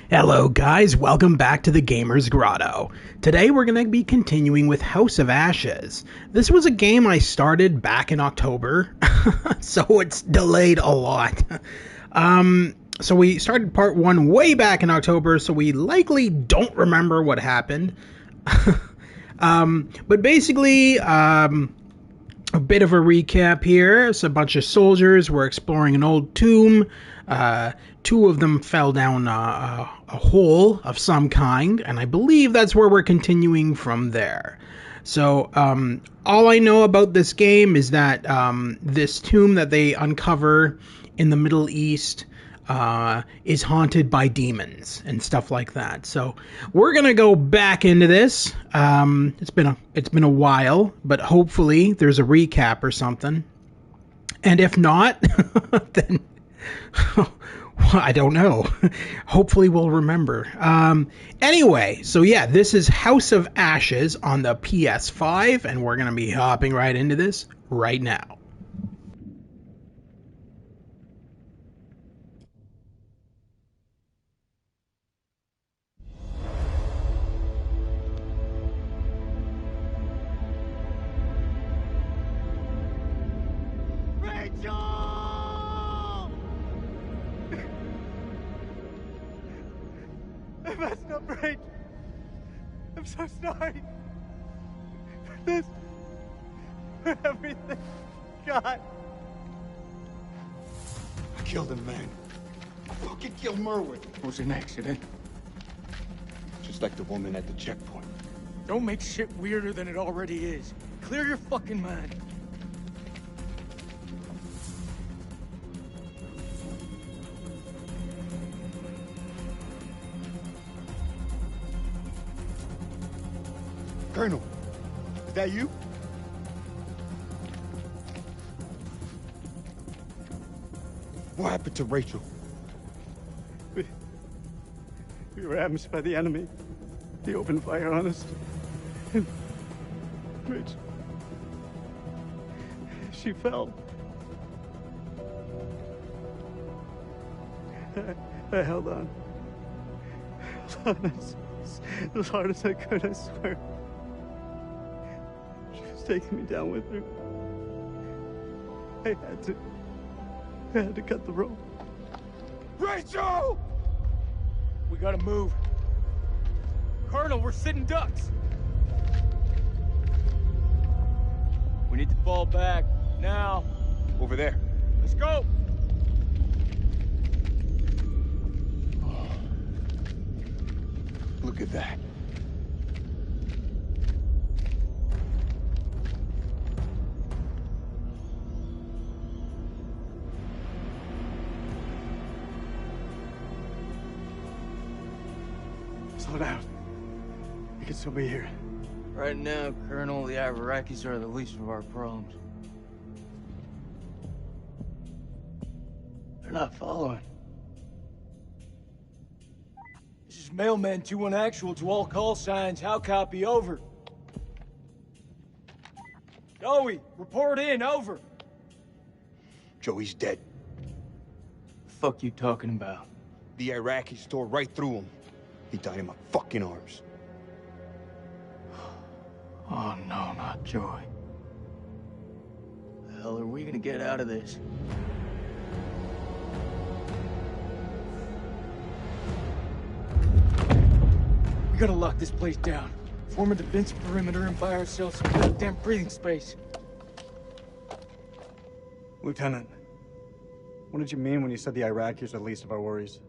Hello guys, welcome back to the Gamer's Grotto. Today we're going to be continuing with House of Ashes. This was a game I started back in October, so it's delayed a lot. So we started part 1 way back in October, so we likely don't remember what happened. But basically, a bit of a recap here. It's a bunch of soldiers were exploring an old tomb. Two of them fell down a hole of some kind, and I believe that's where we're continuing from there. So all I know about this game is that this tomb that they uncover in the Middle East is haunted by demons and stuff like that. So we're gonna go back into this. It's been a while, but hopefully there's a recap or something. And if not, then I don't know. Hopefully we'll remember. Anyway, so yeah, this is House of Ashes on the PS5, and we're gonna be hopping right into this right now. I messed up, Rach. I'm so sorry. For this. For everything. God. I killed him, man. I fucking killed Merwin. It was an accident. Just like the woman at the checkpoint. Don't make shit weirder than it already is. Clear your fucking mind. Colonel, is that you? What happened to Rachel? We were ambushed by the enemy. He opened fire on us. And Rach, she fell. I held on. As hard as I could, I swear. She was taking me down with her. I had to cut the rope. Rachel! We gotta move. Colonel, we're sitting ducks. We need to fall back, now. Over there. Let's go! Oh. Look at that. Slow down. You can still be here. Right now, Colonel, the Iraqis are the least of our problems. They're not following. This is Mailman 2-1 actual to all call signs. How copy? Over. Joey, report in. Over. Joey's dead. The fuck you talking about? The Iraqis tore right through him. He died in my fucking arms. Oh no, not Joey. The hell are we gonna get out of this? We gotta lock this place down. Form a defense perimeter and buy ourselves some goddamn breathing space. Lieutenant, what did you mean when you said the Iraqis are the least of our worries?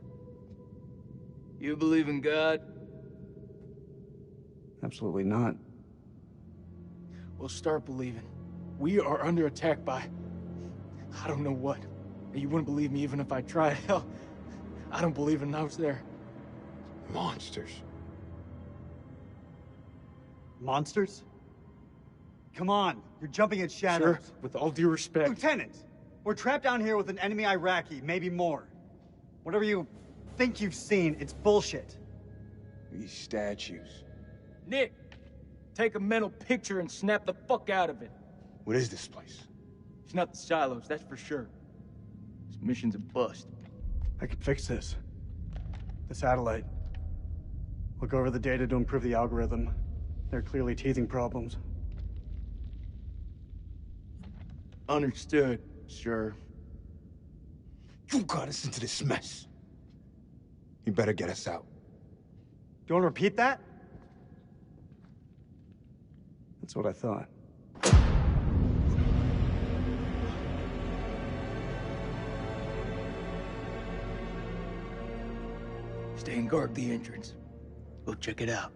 You believe in God? Absolutely not. We'll start believing. We are under attack by... I don't know what. You wouldn't believe me even if I tried. Hell, I don't believe in those there. Monsters. Monsters? Come on, you're jumping at shadows. Sir, with all due respect. Lieutenant, we're trapped down here with an enemy Iraqi, maybe more. Whatever you think you've seen, it's bullshit. These statues. Nick, take a mental picture and snap the fuck out of it. What is this place? It's not the silos, that's for sure. This mission's a bust. I can fix this. The satellite. We'll go over the data to improve the algorithm. They're clearly teething problems. Understood, sure. You got us into this mess. You better get us out. Do you want to repeat that? That's what I thought. Stay and guard the entrance. We'll check it out.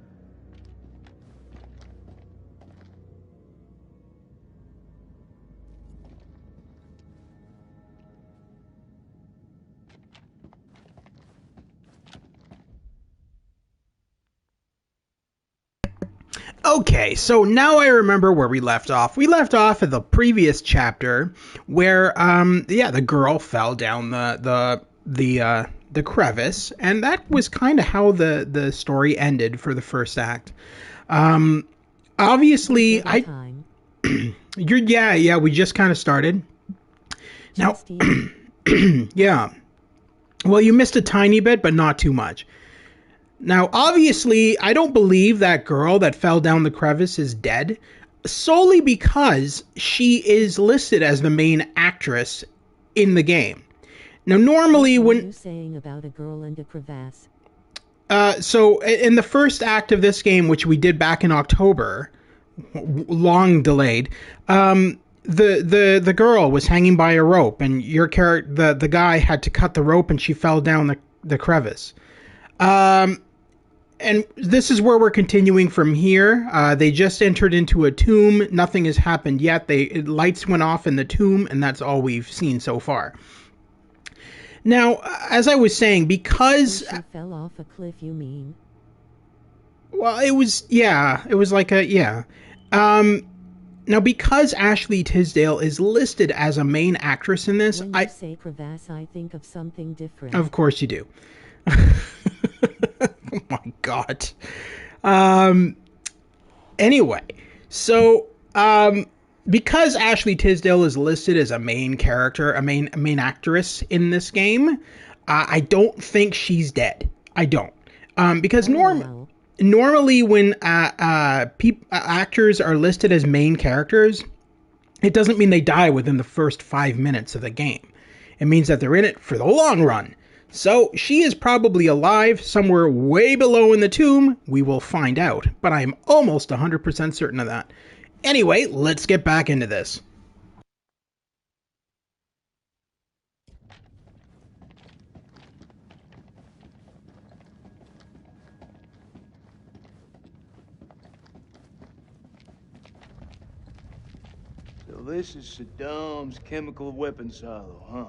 Okay, so now I remember where we left off. We left off at the previous chapter where, the girl fell down the crevice, and that was kind of how the story ended for the first act. Obviously, we just kind of started. Now, yeah. Well, you missed a tiny bit, but not too much. Now, obviously, I don't believe that girl that fell down the crevice is dead, solely because she is listed as the main actress in the game. Now, normally what are you saying about a girl in the crevasse? So in the first act of this game, which we did back in October, long delayed, the girl was hanging by a rope, and your character, the guy, had to cut the rope, and she fell down the crevice. And this is where we're continuing from here. They just entered into a tomb. Nothing has happened yet. Lights went off in the tomb, and that's all we've seen so far. Now, as I was saying, because... She fell off a cliff, you mean? Well, it was like a, yeah. Now, because Ashley Tisdale is listed as a main actress in this, when you say crevasse, I think of something different. Of course you do. Oh my god. Anyway, so because Ashley Tisdale is listed as a main character, a main actress in this game, I don't think she's dead. I don't. Because normally when actors are listed as main characters, it doesn't mean they die within the first 5 minutes of the game. It means that they're in it for the long run. So she is probably alive somewhere way below in the tomb. We will find out, but I'm almost 100% certain of that. Anyway, let's get back into this. So this is Saddam's chemical weapon silo, huh?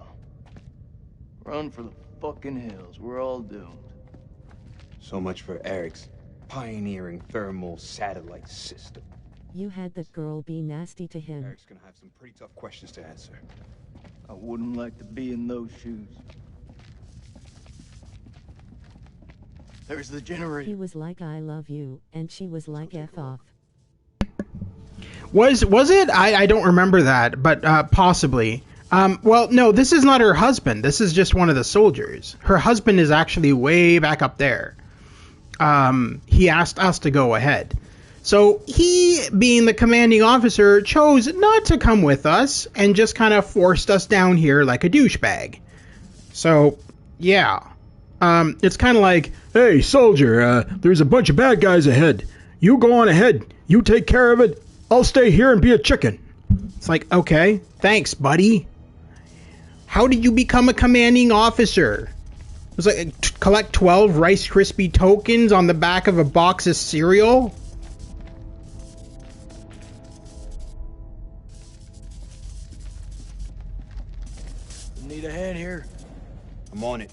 Run for the fucking hills. We're all doomed. So much for Eric's pioneering thermal satellite system. You had that girl be nasty to him. Eric's gonna have some pretty tough questions to answer. I wouldn't like to be in those shoes. There's the generator. He was like, I love you, and she was like, F off. Was it? I don't remember that, but possibly. Well, no, this is not her husband. This is just one of the soldiers. Her husband is actually way back up there. He asked us to go ahead. So he, being the commanding officer, chose not to come with us and just kind of forced us down here like a douchebag. So, yeah. It's kind of like, hey, soldier, there's a bunch of bad guys ahead. You go on ahead. You take care of it. I'll stay here and be a chicken. It's like, okay, thanks, buddy. How did you become a commanding officer? It was like, collect 12 Rice Krispie tokens on the back of a box of cereal? Need a hand here? I'm on it.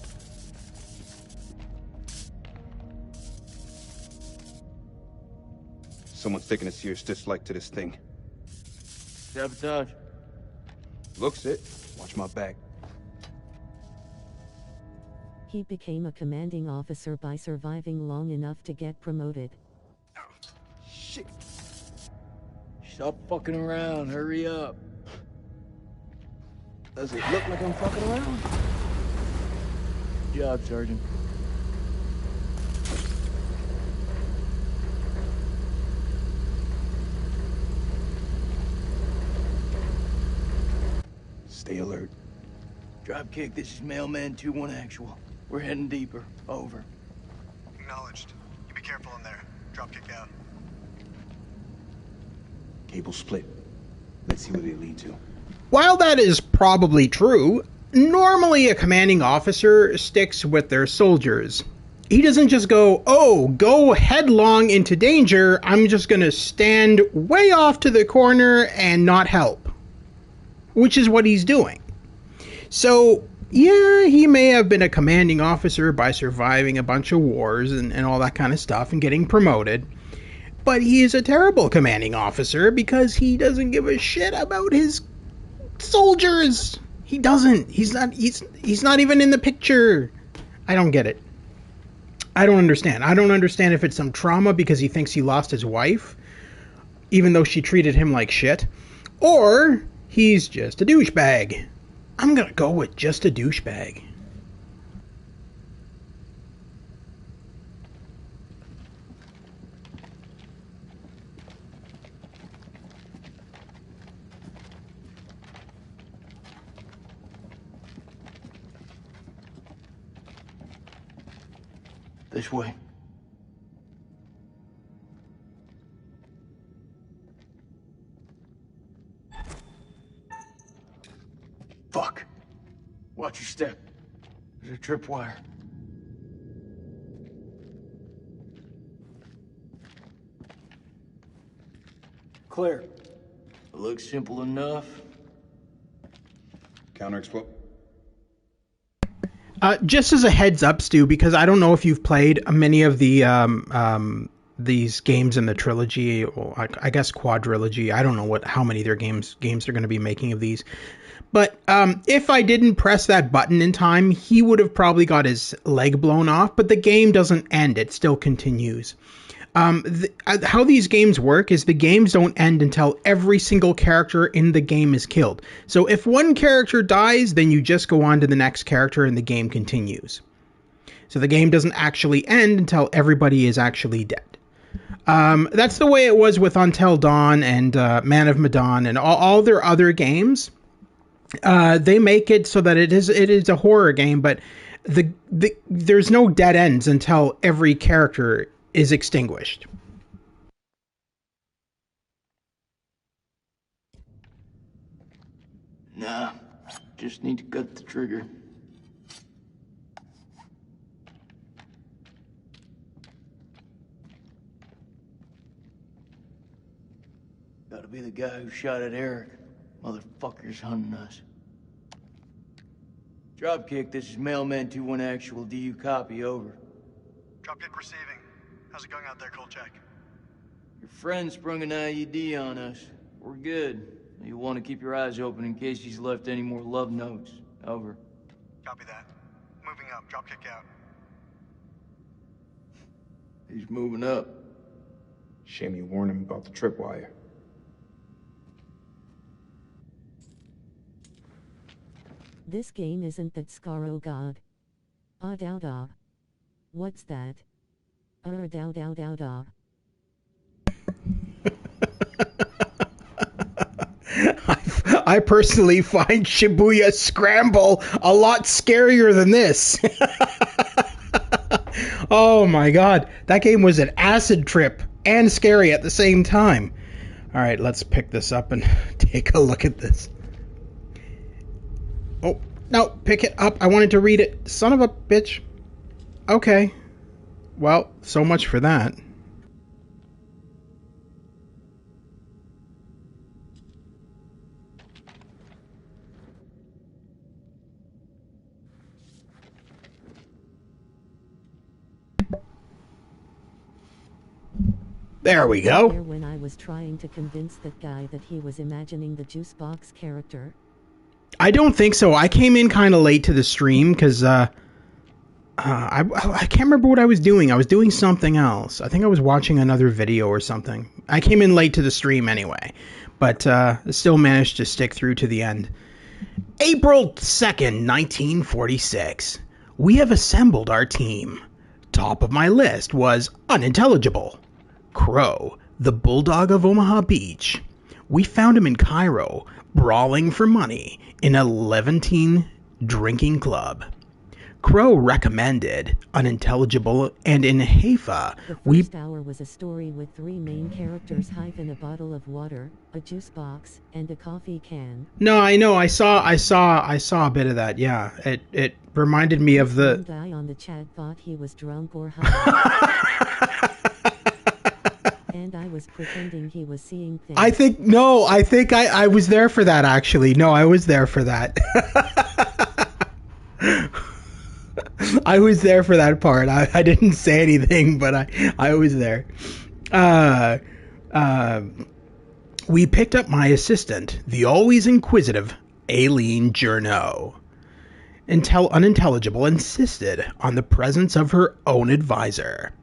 Someone's taking a serious dislike to this thing. Sabotage. Looks it. Watch my back. He became a commanding officer by surviving long enough to get promoted. Shit. Stop fucking around. Hurry up. Does it look like I'm fucking around? Good job, Sergeant. Stay alert. Dropkick, this is Mailman 2-1 actual. We're heading deeper. Over. Acknowledged. You be careful in there. Dropkick out. Cable split. Let's see where they lead to. While that is probably true, normally a commanding officer sticks with their soldiers. He doesn't just go, oh, go headlong into danger, I'm just going to stand way off to the corner and not help. Which is what he's doing. So, yeah, he may have been a commanding officer by surviving a bunch of wars and all that kind of stuff and getting promoted. But he is a terrible commanding officer because he doesn't give a shit about his soldiers. He doesn't. He's not even in the picture. I don't get it. I don't understand. I don't understand if it's some trauma because he thinks he lost his wife, even though she treated him like shit, or he's just a douchebag. I'm gonna go with just a douchebag. This way. Fuck. Watch your step. There's a tripwire. Clear. Looks simple enough. Counter explode. Just as a heads up, Stu, because I don't know if you've played many of the these games in the trilogy, or I guess quadrilogy. I don't know how many their games they're going to be making of these. But if I didn't press that button in time, he would have probably got his leg blown off. But the game doesn't end; it still continues. How these games work is the games don't end until every single character in the game is killed. So if one character dies, then you just go on to the next character and the game continues. So the game doesn't actually end until everybody is actually dead. That's the way it was with Until Dawn and Man of Medan and all their other games. They make it so that it is a horror game, but there's no dead ends until every character is extinguished. Nah, just need to cut the trigger. Gotta be the guy who shot at Eric. Motherfucker's hunting us. Dropkick, this is Mailman 2-1 actual. Do you copy? Over. Dropkick receiving. How's it going out there, Kolchak? Your friend sprung an IED on us. We're good. You'll want to keep your eyes open in case he's left any more love notes. Over. Copy that. Moving up. Dropkick out. He's moving up. Shame you warned him about the tripwire. This game isn't that Scar, god. Ah dow da. What's that? Dow dow dow da. I personally find Shibuya Scramble a lot scarier than this. Oh my god, that game was an acid trip and scary at the same time. Alright, let's pick this up and take a look at this. Oh, no, pick it up. I wanted to read it. Son of a bitch. Okay. Well, so much for that. There we go. When I was trying to convince that guy that he was imagining the juice box character. I don't think so. I came in kind of late to the stream because I can't remember what I was doing. I was doing something else. I think I was watching another video or something. I came in late to the stream anyway, but still managed to stick through to the end. April 2nd, 1946. We have assembled our team. Top of my list was Unintelligible. Crow, the Bulldog of Omaha Beach. We found him in Cairo, brawling for money in a Levantine drinking club. Crow recommended Unintelligible, and in Haifa, The first hour was a story with 3 main characters: hyphen, a bottle of water, a juice box, and a coffee can. No, I know. I saw a bit of that. Yeah, it reminded me of the One guy on the chat thought he was drunk or high. And I was pretending he was seeing things. I think I was there for that, actually. No, I was there for that. I was there for that part. I didn't say anything, but I was there. We picked up my assistant, the always inquisitive Aileen Journeau. Unintelligible insisted on the presence of her own advisor,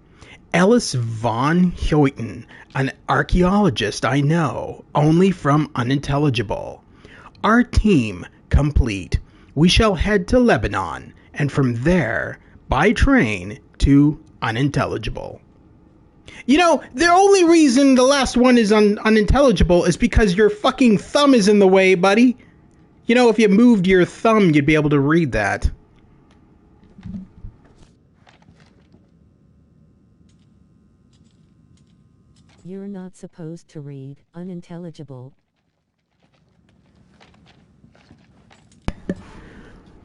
Ellis von Hoyten, an archaeologist I know only from Unintelligible. Our team complete. We shall head to Lebanon, and from there, by train, to Unintelligible. You know, the only reason the last one is unintelligible is because your fucking thumb is in the way, buddy. You know, if you moved your thumb, you'd be able to read that. You're not supposed to read Unintelligible.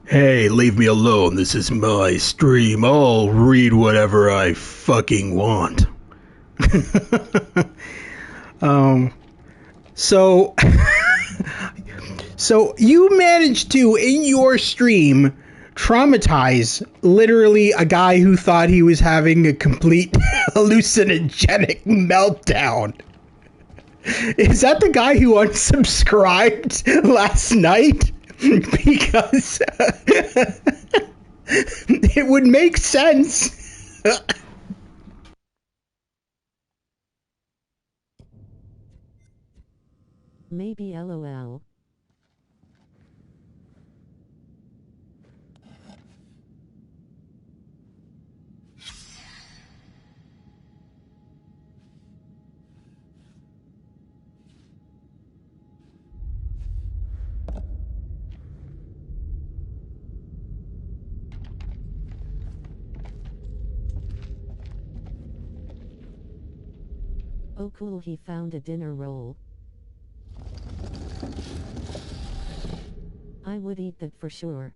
Hey, leave me alone. This is my stream. I'll read whatever I fucking want. So you managed to, in your stream, traumatize literally a guy who thought he was having a complete hallucinogenic meltdown. Is that the guy who unsubscribed last night? Because it would make sense. Maybe LOL. Oh cool, he found a dinner roll. I would eat that for sure.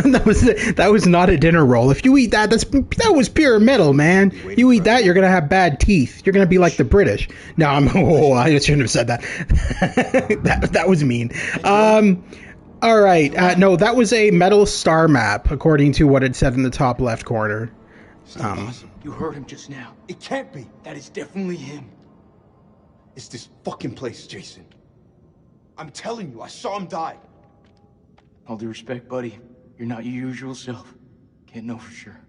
that was not a dinner roll. If you eat that, that was pure metal, man. You eat that, you're gonna have bad teeth. You're gonna be like the British. No, I shouldn't have said that. that was mean. All right. No, that was a metal star map, according to what it said in the top left corner. You heard him just now. It can't be. That is definitely him. It's this fucking place, Jason. I'm telling you, I saw him die. All due respect, buddy, you're not your usual self. Can't know for sure.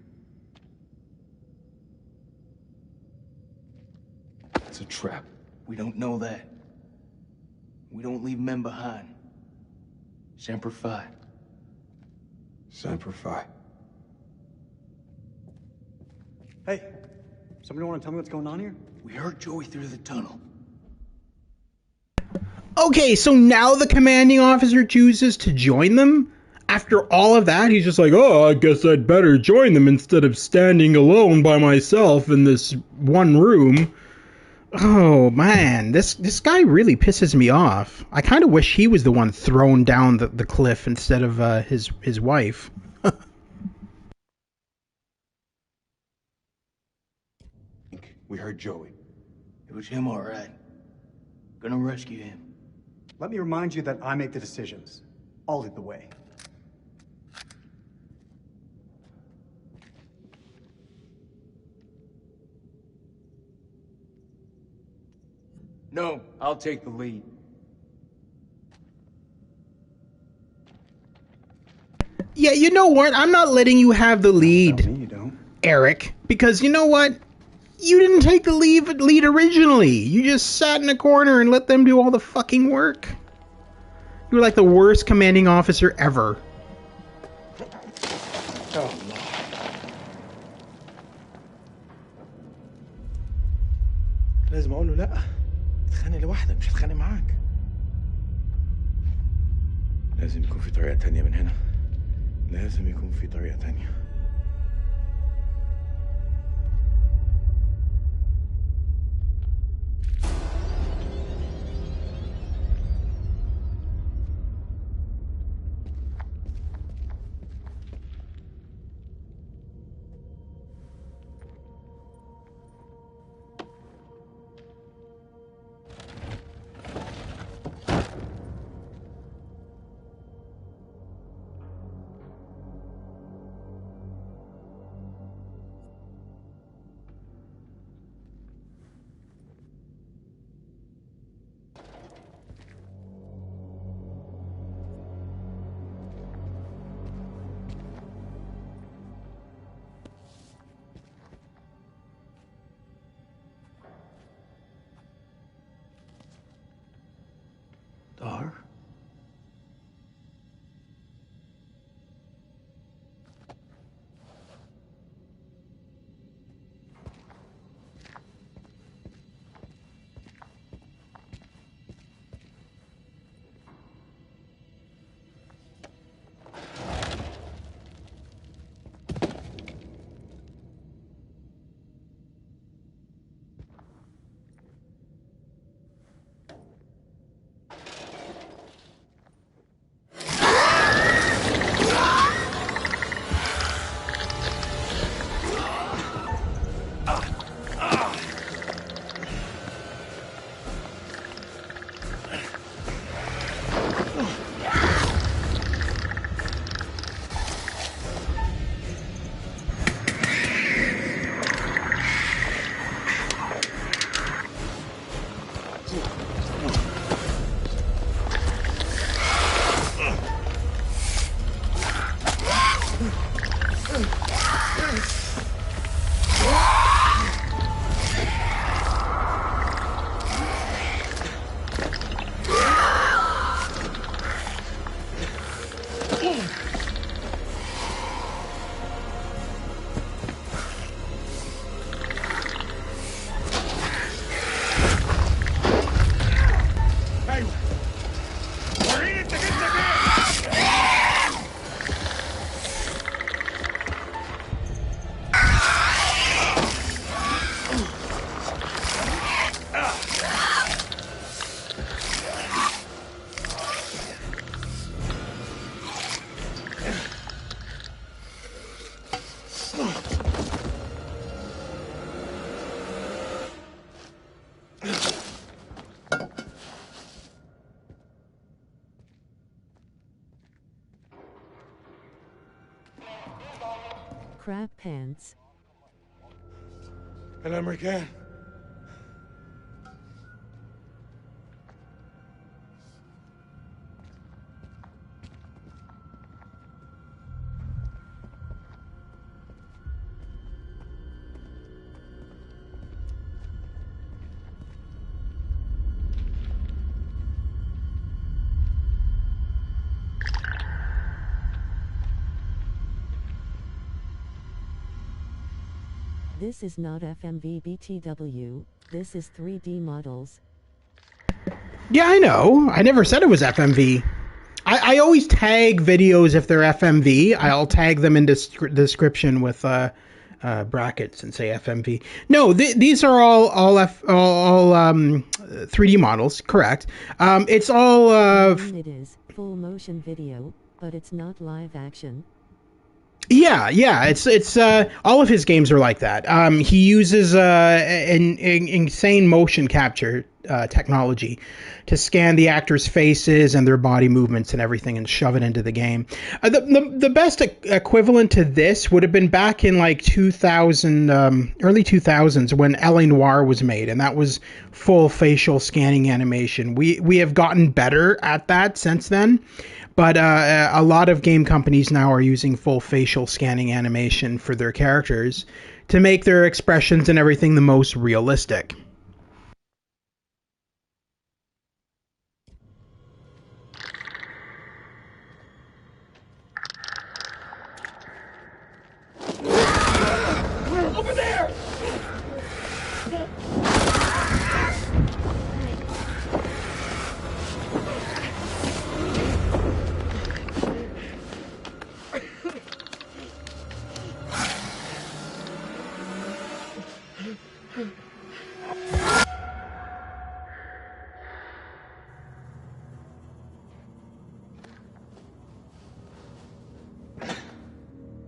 It's a trap. We don't know that. We don't leave men behind. Semper Fi. Semper Fi. Hey, somebody want to tell me what's going on here? We heard Joey through the tunnel. Okay, so now the commanding officer chooses to join them? After all of that, he's just like, oh, I guess I'd better join them instead of standing alone by myself in this one room. Oh, man, this guy really pisses me off. I kind of wish he was the one thrown down the cliff instead of his wife. We heard Joey. It was him, all right. Gonna rescue him. Let me remind you that I make the decisions. I'll lead the way. No, I'll take the lead. Yeah, you know what? I'm not letting you have the lead, You don't. Eric, because you know what? You didn't take the lead originally. You just sat in a corner and let them do all the fucking work. You were like the worst commanding officer ever. Oh, لازم اقول له لا هتتخانق لوحدك، مش هتخانق معاك. لازم يكون في طريقة تانية من هنا. لازم يكون في طريقة تانية. Dar? Crap pants. الأمريكان. This is not FMV BTW, this is 3D models. Yeah, I know. I never said it was FMV. I always tag videos if they're FMV. I'll tag them in the description with brackets and say FMV. No, these are all 3D models, correct. It's all It is full motion video, but it's not live action. Yeah, it's all of his games are like that. He uses an insane motion capture technology to scan the actors' faces and their body movements and everything and shove it into the game. The best equivalent to this would have been back in like 2000, early 2000s when L.A. Noire was made, and that was full facial scanning animation. We have gotten better at that since then. But a lot of game companies now are using full facial scanning animation for their characters to make their expressions and everything the most realistic. Over there!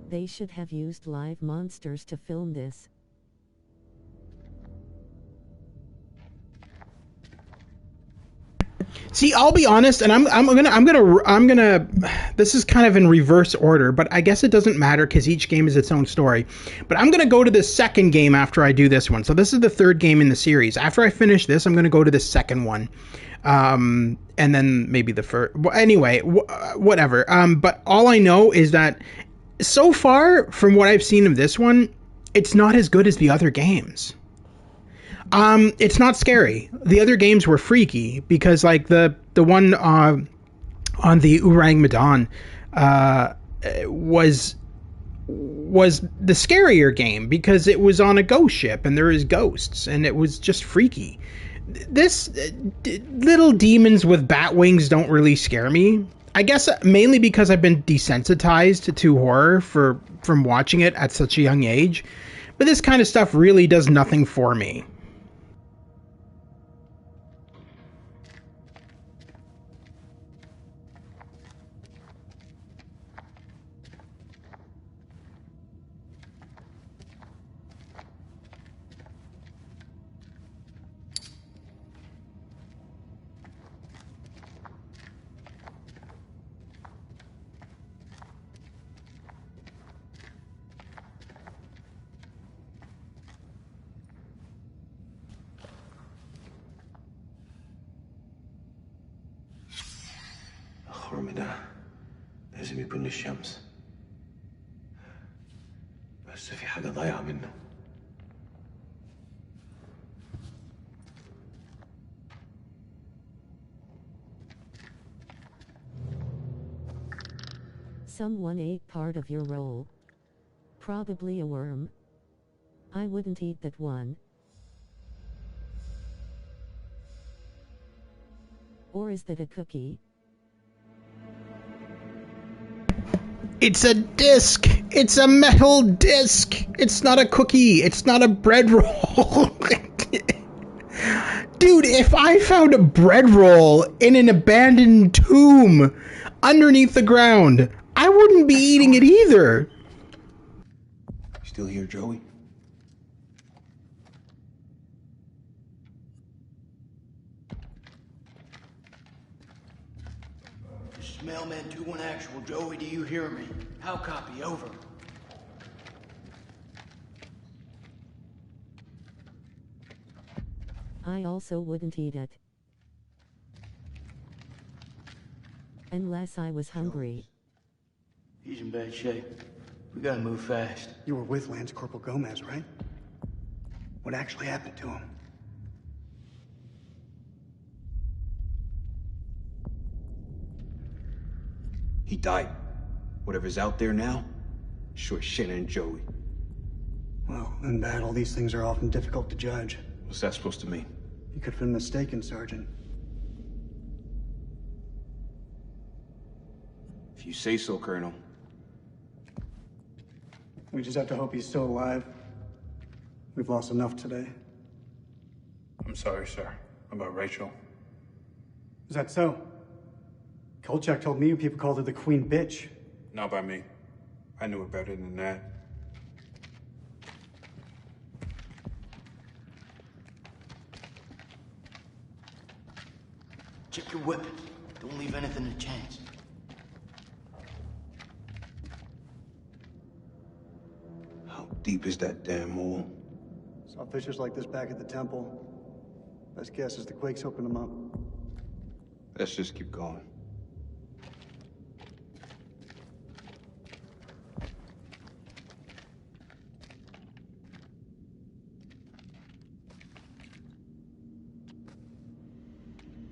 They should have used live monsters to film this. See, I'll be honest, and I'm gonna. This is kind of in reverse order, but I guess it doesn't matter because each game is its own story. But I'm gonna go to the second game after I do this one. So this is the third game in the series. After I finish this, I'm gonna go to the second one, and then maybe the first. Anyway, whatever. But all I know is that so far, from what I've seen of this one, it's not as good as the other games. It's not scary. The other games were freaky because, like, the one on the Orang Medan was the scarier game because it was on a ghost ship and there is ghosts and it was just freaky. This little demons with bat wings don't really scare me. I guess mainly because I've been desensitized to horror from watching it at such a young age. But this kind of stuff really does nothing for me. خرمدا لازم يكون الشمس بس في حاجة ضايعة منه. Someone ate part of your roll. Probably a worm. I wouldn't eat that one. Or is that a cookie? It's a disc. It's a metal disc. It's not a cookie. It's not a bread roll. Dude, if I found a bread roll in an abandoned tomb underneath the ground, I wouldn't be eating it either. Still here, Joey? Mailman 2-1 actual. Joey, do you hear me? How copy? Over. I also wouldn't eat it. Unless I was hungry. He's in bad shape. We gotta move fast. You were with Lance Corporal Gomez, right? What actually happened to him? He died. Whatever's out there now, sure shit ain't Joey. Well, in battle, these things are often difficult to judge. What's that supposed to mean? You could have been mistaken, Sergeant. If you say so, Colonel. We just have to hope he's still alive. We've lost enough today. I'm sorry, sir. About Rachel. Is that so? Kolchak told me you people called her the Queen Bitch. Not by me. I knew it better than that. Check your weapons. Don't leave anything to chance. How deep is that damn hole? Saw fissures like this back at the temple. Best guess is the quakes opened them up. Let's just keep going.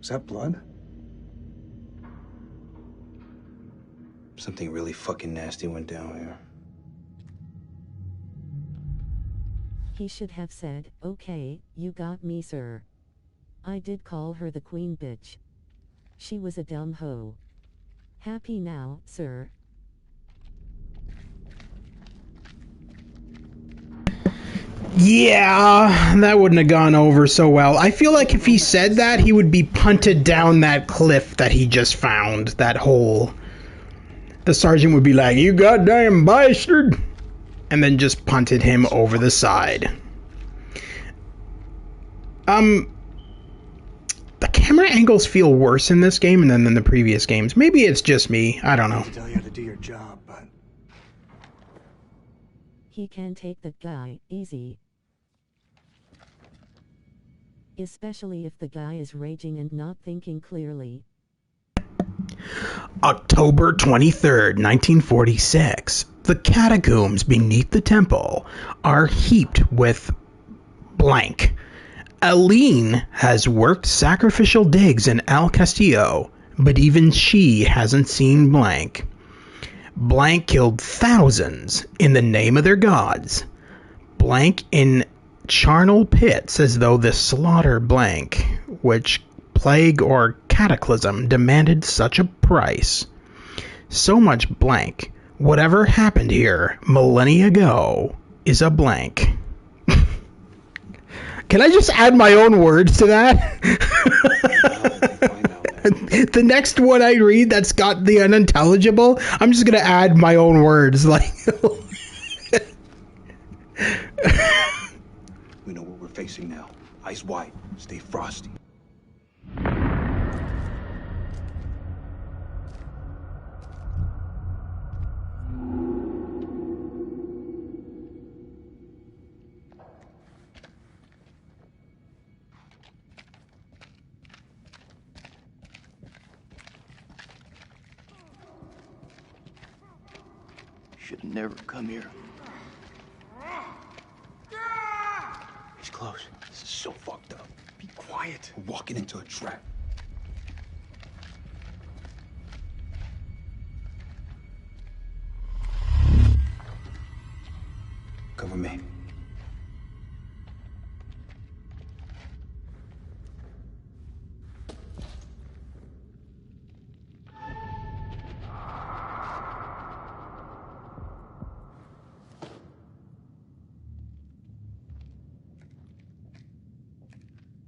Is that blood? Something really fucking nasty went down here. He should have said, "Okay, you got me, sir." I did call her the Queen Bitch. She was a dumb hoe. Happy now, sir? Yeah, that wouldn't have gone over so well. I feel like if he said that, he would be punted down that cliff that he just found, that hole. the sergeant would be like, "You goddamn bastard," and then just punted him over the side. The camera angles feel worse in this game than in the previous games. Maybe it's just me. I don't know. To tell you how to do your job, but He can take that guy easy. Especially if the guy is raging and not thinking clearly. October 23rd, 1946. The catacombs beneath the temple are heaped with blank. Aline has worked sacrificial digs in El Castillo, but even she hasn't seen blank. Blank killed thousands in the name of their gods. Blank in charnel pits as though the slaughter blank, which plague or cataclysm demanded such a price. So much blank. Whatever happened here millennia ago is a blank. Can I just add my own words to that? The next one I read that's got the unintelligible, I'm just gonna add my own words. Like, We know what we're facing now. Eyes wide. Stay frosty. Should have never come here. He's close. This is so fucked up. Be quiet. We're walking into a trap. Cover me.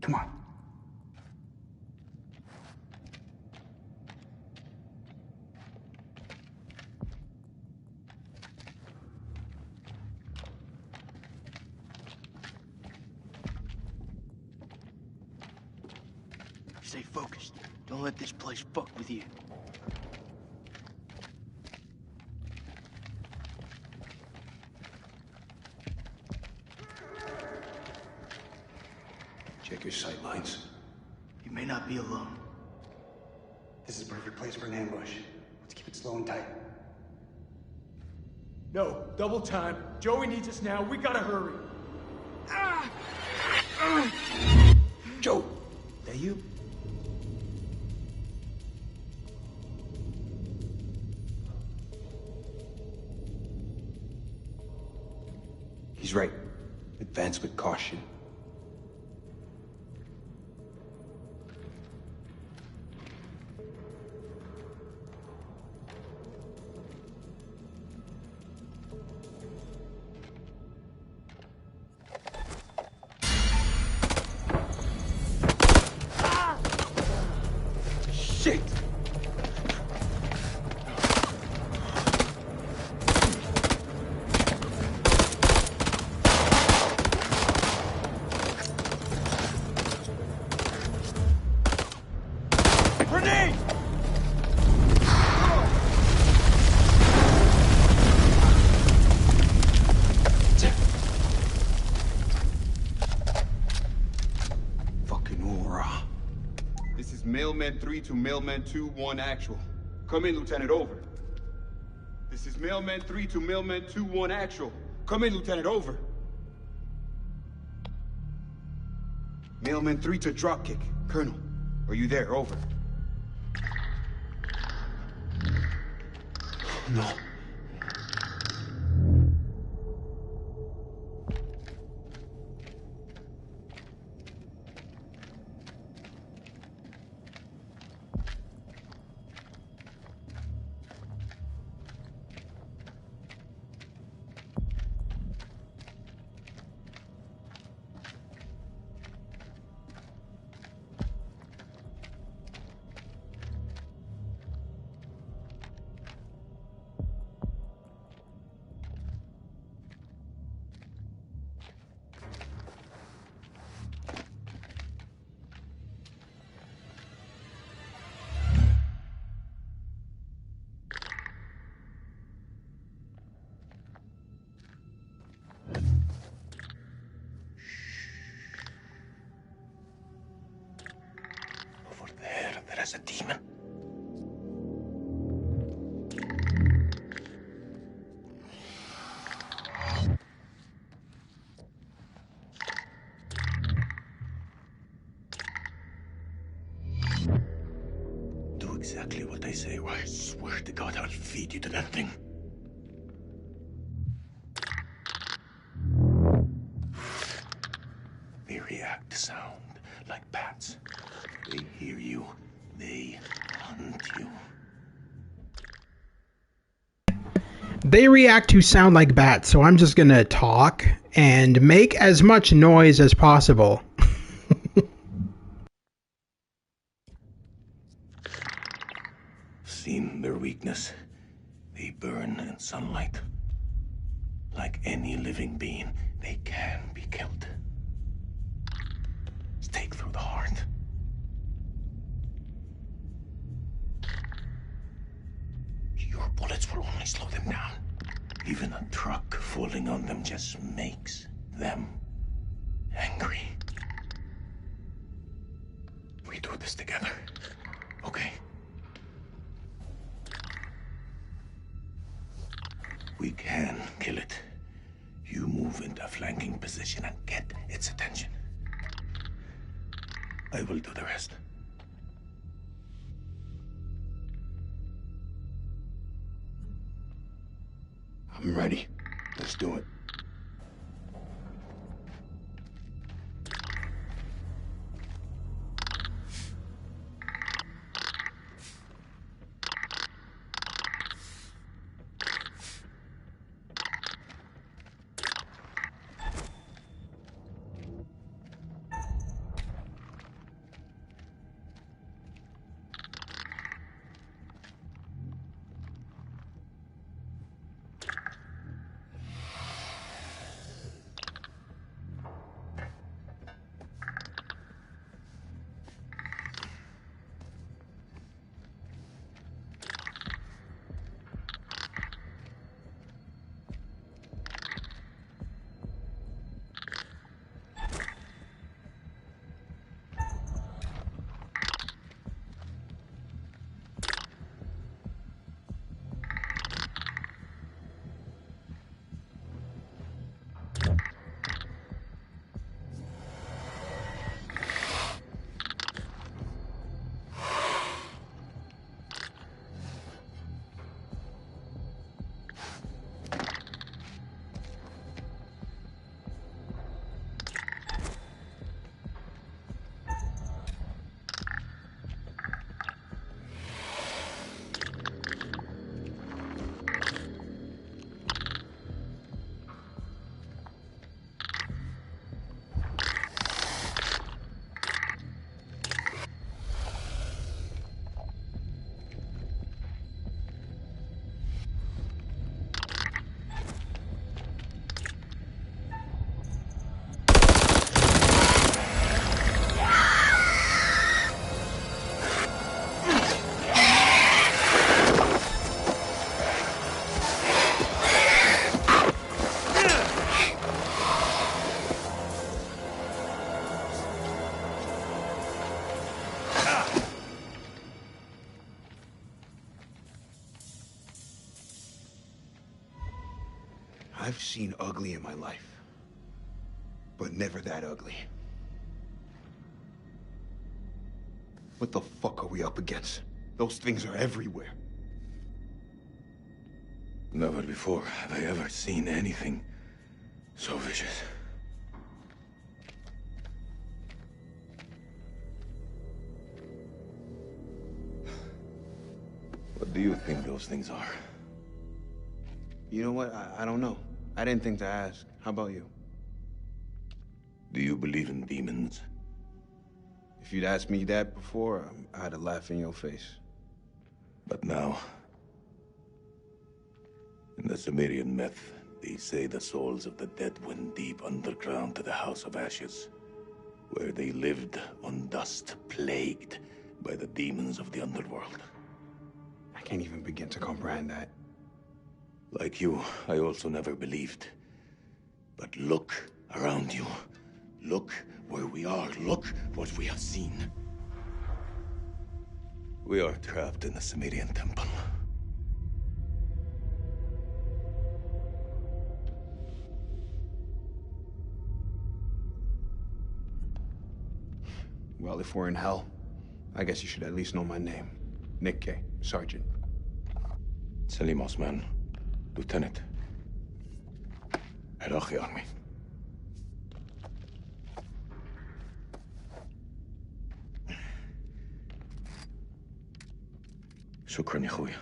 Come on. Stay focused. Don't let this place fuck with you. Check your sight lines. You may not be alone. this is a perfect place for an ambush. Let's keep it slow and tight. No, double time. Joey needs us now. We gotta hurry. Joe, that you? He's right. Advance with caution. Shit! Grenade! Fucking hoorah. This is Mailman 3 to Mailman 2-1 actual. Come in, Lieutenant, over. This is Mailman 3 to Mailman 2-1 actual. Come in, Lieutenant, over. Mailman 3 to Dropkick. Colonel, are you there? Over. No. as a demon. Do exactly what I say, or I swear to God I'll feed you to that thing. They react to sound like bats. They hear you. They hunt you. They react to sound like bats, so I'm just gonna talk and make as much noise as possible. Seen their weakness. They burn in sunlight. Like any living being, they can be killed. Stake through the heart. Your bullets will only slow them down. Even a truck falling on them just makes them angry. We do this together, okay? We can kill it. You move into a flanking position and get its attention. I will do the rest. I'm ready. Let's do it. I've seen ugly in my life, but never that ugly. What the fuck are we up against? Those things are everywhere. Never before have I ever seen anything so vicious. What do you think those things are? You know what? I don't know. I didn't think to ask. How about you? Do you believe in demons? If you'd asked me that before, I'd have laughed in your face. But now, in the Sumerian myth, they say the souls of the dead went deep underground to the House of Ashes, where they lived on dust, plagued by the demons of the underworld. I can't even begin to comprehend that. Like you, I also never believed. But look around you. Look where we are. Look what we have seen. We are trapped in the Sumerian temple. Well, if we're in hell, I guess you should at least know my name. Nick K, Sergeant. Salim Osman, Lieutenant. Iraqi Army. شكرا يا خويا.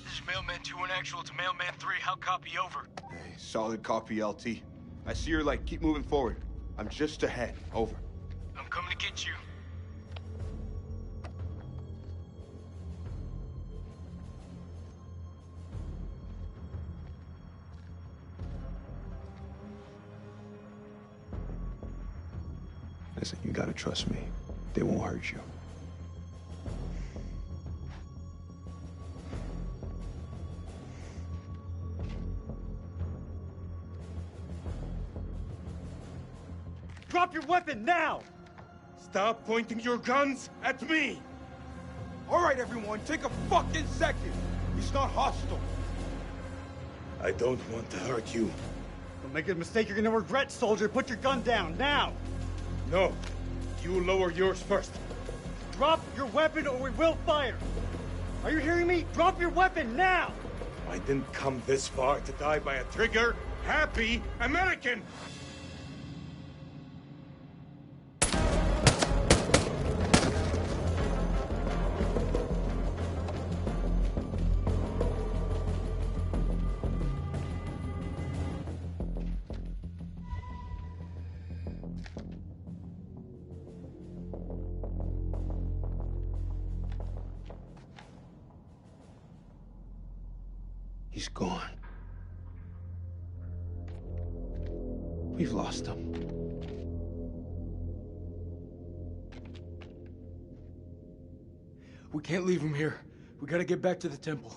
This is Mailman 2 1 actual to Mailman 3. How copy over? Hey, solid copy, LT. I see your light. Keep moving forward. I'm just ahead. Over. I'm coming to get you. Listen, you gotta trust me. They won't hurt you. Drop your weapon now! Stop pointing your guns at me! All right, everyone, take a fucking second. He's not hostile. I don't want to hurt you. Don't make a mistake you're gonna regret, soldier. Put your gun down, now! No, you lower yours first. Drop your weapon or we will fire! Are you hearing me? Drop your weapon, now! I didn't come this far to die by a trigger-happy American! He's gone. We've lost him. We can't leave him here. We gotta get back to the temple.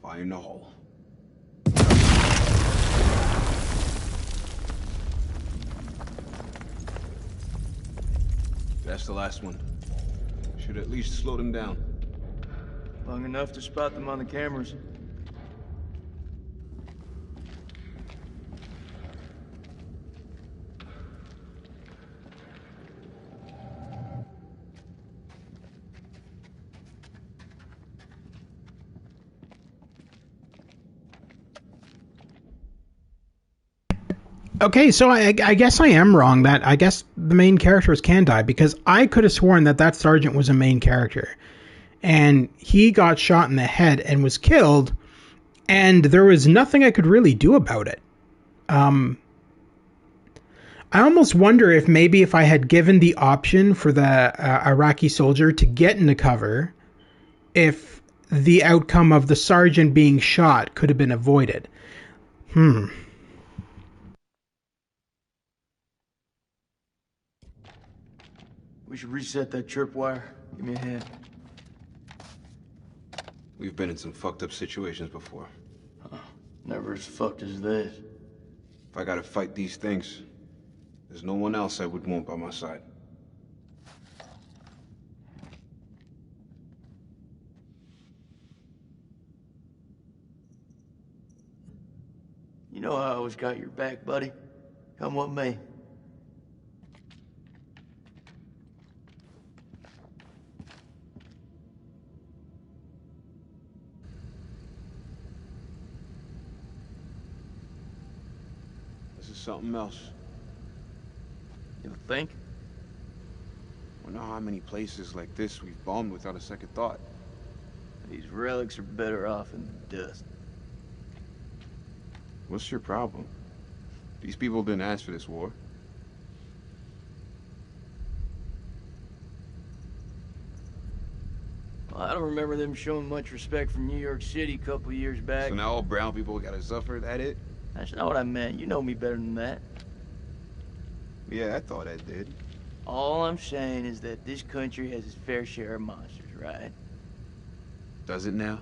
Fire in the hole. That's the last one. Should at least slow them down. Long enough to spot them on the cameras. Okay, so I guess I am wrong that I guess the main characters can die, because I could have sworn that that sergeant was a main character. And he got shot in the head and was killed, and there was nothing I could really do about it. I almost wonder if maybe if I had given the option for the Iraqi soldier to get into cover, if the outcome of the sergeant being shot could have been avoided. We should reset that tripwire. Give me a hand. We've been in some fucked up situations before. Never as fucked as this. If I gotta fight these things, there's no one else I would want by my side. You know I always got your back, buddy. Come with me. Something else. You think? Wonder how many places like this we've bombed without a second thought. These relics are better off in the dust. What's your problem? These people didn't ask for this war. Well, I don't remember them showing much respect from New York City a couple years back. So now all brown people gotta suffer, that it? That's not what I meant. You know me better than that. Yeah, I thought I did. All I'm saying is that this country has its fair share of monsters, right? Does it now?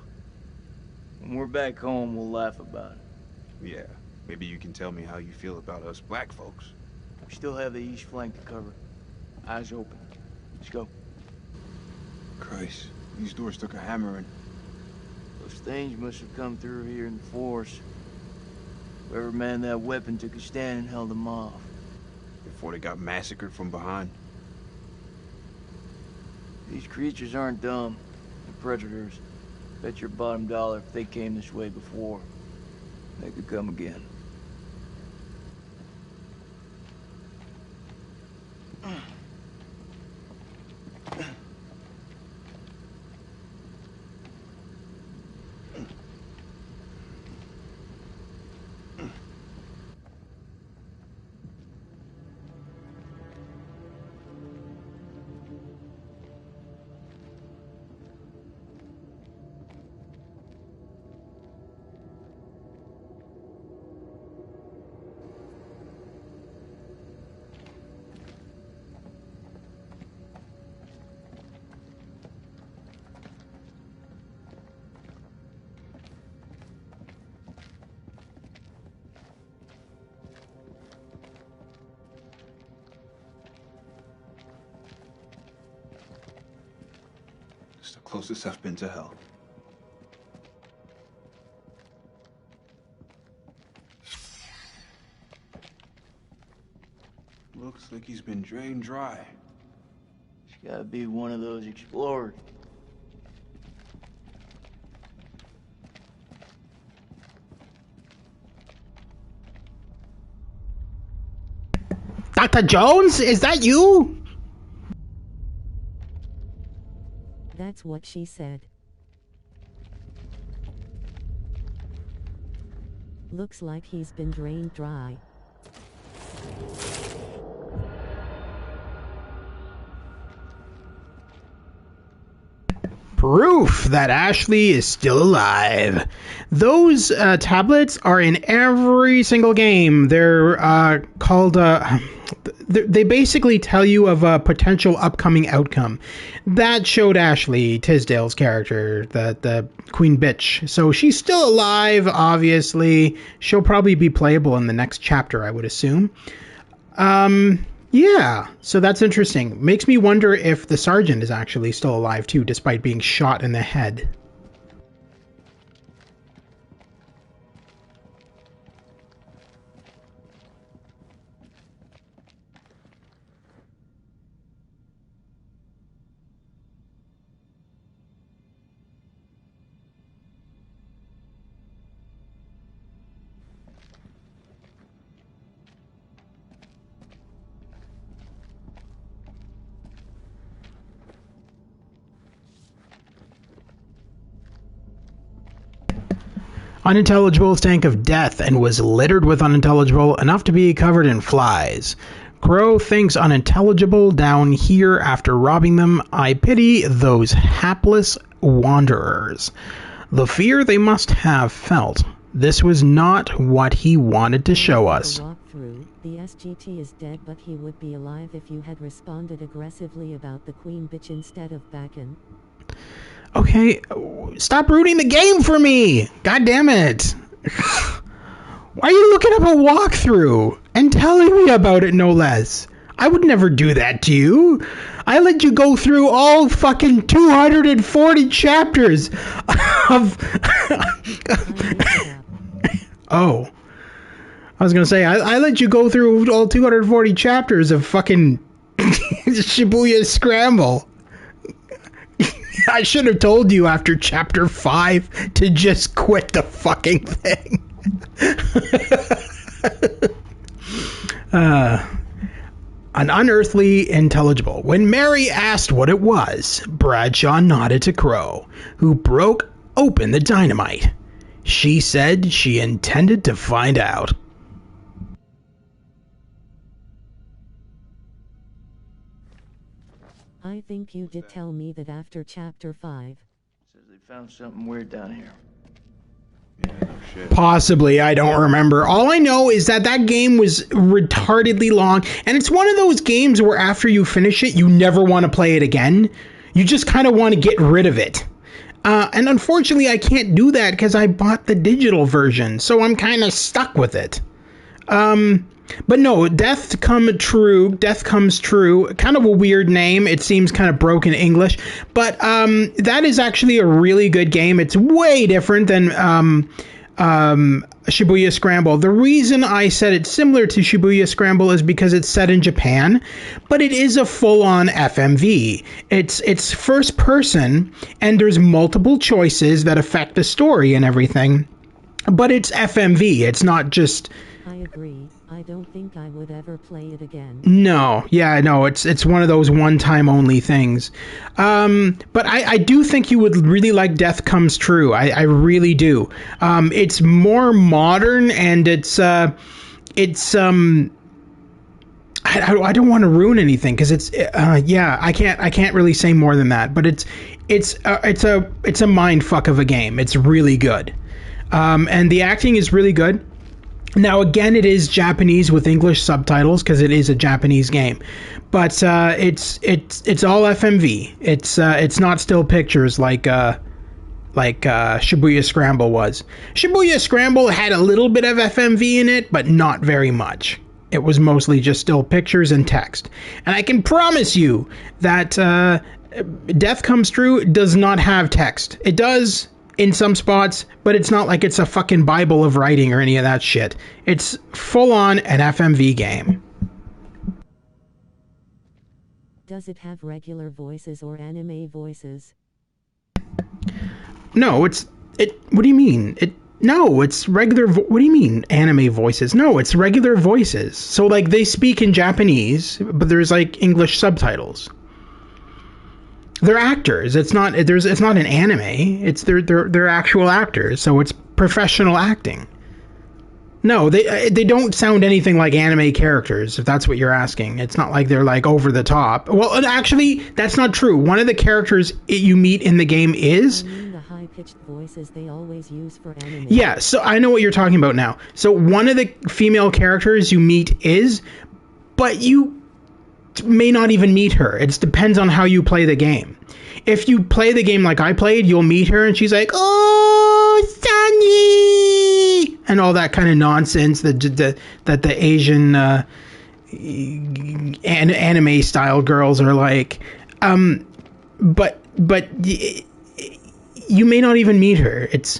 When we're back home, we'll laugh about it. Yeah. Maybe you can tell me how you feel about us black folks. We still have the east flank to cover. Eyes open. Let's go. Christ, these doors took a hammering. Those things must have come through here in force. Whoever manned that weapon took a stand and held them off. Before they got massacred from behind. These creatures aren't dumb. They're predators. Bet your bottom dollar if they came this way before, they could come again. It's the closest I've been to hell. Looks like he's been drained dry. It's gotta be one of those explorers. Dr. Jones, is that you? That's what she said. Looks like he's been drained dry. Proof that Ashley is still alive. Those tablets are in every single game. They're called... they basically tell you of a potential upcoming outcome. That showed Ashley Tisdale's character, the queen bitch. So she's still alive, obviously. She'll probably be playable in the next chapter, I would assume. Yeah, so that's interesting. Makes me wonder if the sergeant is actually still alive too, despite being shot in the head. Unintelligible stank of death and was littered with unintelligible enough to be covered in flies. Crow thinks unintelligible down here after robbing them. I pity those hapless wanderers. The fear they must have felt. This was not what he wanted to show us. The SGT is dead, but he would be alive if you had responded aggressively about the queen bitch instead of backing. Okay, stop ruining the game for me! God damn it! Why are you looking up a walkthrough and telling me about it, no less? I would never do that to you. I let you go through all fucking 240 chapters of... Oh. I was gonna say, I let you go through all 240 chapters of fucking Shibuya Scramble. I should have told you after chapter 5 to just quit the fucking thing. An unearthly intelligible. When Mary asked what it was, Bradshaw nodded to Crow, who broke open the dynamite. She said she intended to find out. I think you did tell me that after Chapter 5. Says they found something weird down here. Yeah, no shit. Possibly, I don't remember. All I know is that that game was retardedly long, and it's one of those games where after you finish it, you never want to play it again. You just kind of want to get rid of it. And unfortunately, I can't do that because I bought the digital version, so I'm kind of stuck with it. But no, Death Comes True, kind of a weird name. It seems kind of broken English, but that is actually a really good game. It's way different than Shibuya Scramble. The reason I said it's similar to Shibuya Scramble is because it's set in Japan, but it is a full-on FMV. It's first person, and there's multiple choices that affect the story and everything, but it's FMV. It's not just... I agree. I don't think I would ever play it again. No, yeah, no, it's one of those one-time only things. But I do think you would really like Death Comes True. I really do. It's more modern, and I don't want to ruin anything because it's I can't really say more than that. But it's a mind fuck of a game. It's really good, and the acting is really good. Now, again, it is Japanese with English subtitles because it is a Japanese game, but it's all FMV. It's not still pictures like Shibuya Scramble was. Shibuya Scramble had a little bit of FMV in it, but not very much. It was mostly just still pictures and text. And I can promise you that Death Comes True does not have text. It does in some spots, but it's not like it's a fucking Bible of writing or any of that shit. It's full on an FMV game. Does it have regular voices or anime voices? No, what do you mean? It's regular, what do you mean anime voices? No, it's regular voices. So like they speak in Japanese, but there's like English subtitles. They're actors. It's not an anime. It's they're actual actors. So it's professional acting. No, they don't sound anything like anime characters, if that's what you're asking. It's not like they're like over the top. Well, actually, that's not true. One of the characters you meet in the game is... I mean the high-pitched voices they always use for anime. Yeah, so I know what you're talking about now. So one of the female characters you meet is, but you may not even meet her. It depends on how you play the game. If you play the game like I played, you'll meet her and she's like, "Oh, Sunny!" and all that kind of nonsense that the Asian anime style girls are like. But you may not even meet her. It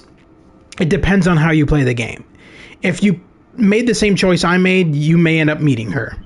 depends on how you play the game. If you made the same choice I made, you may end up meeting her.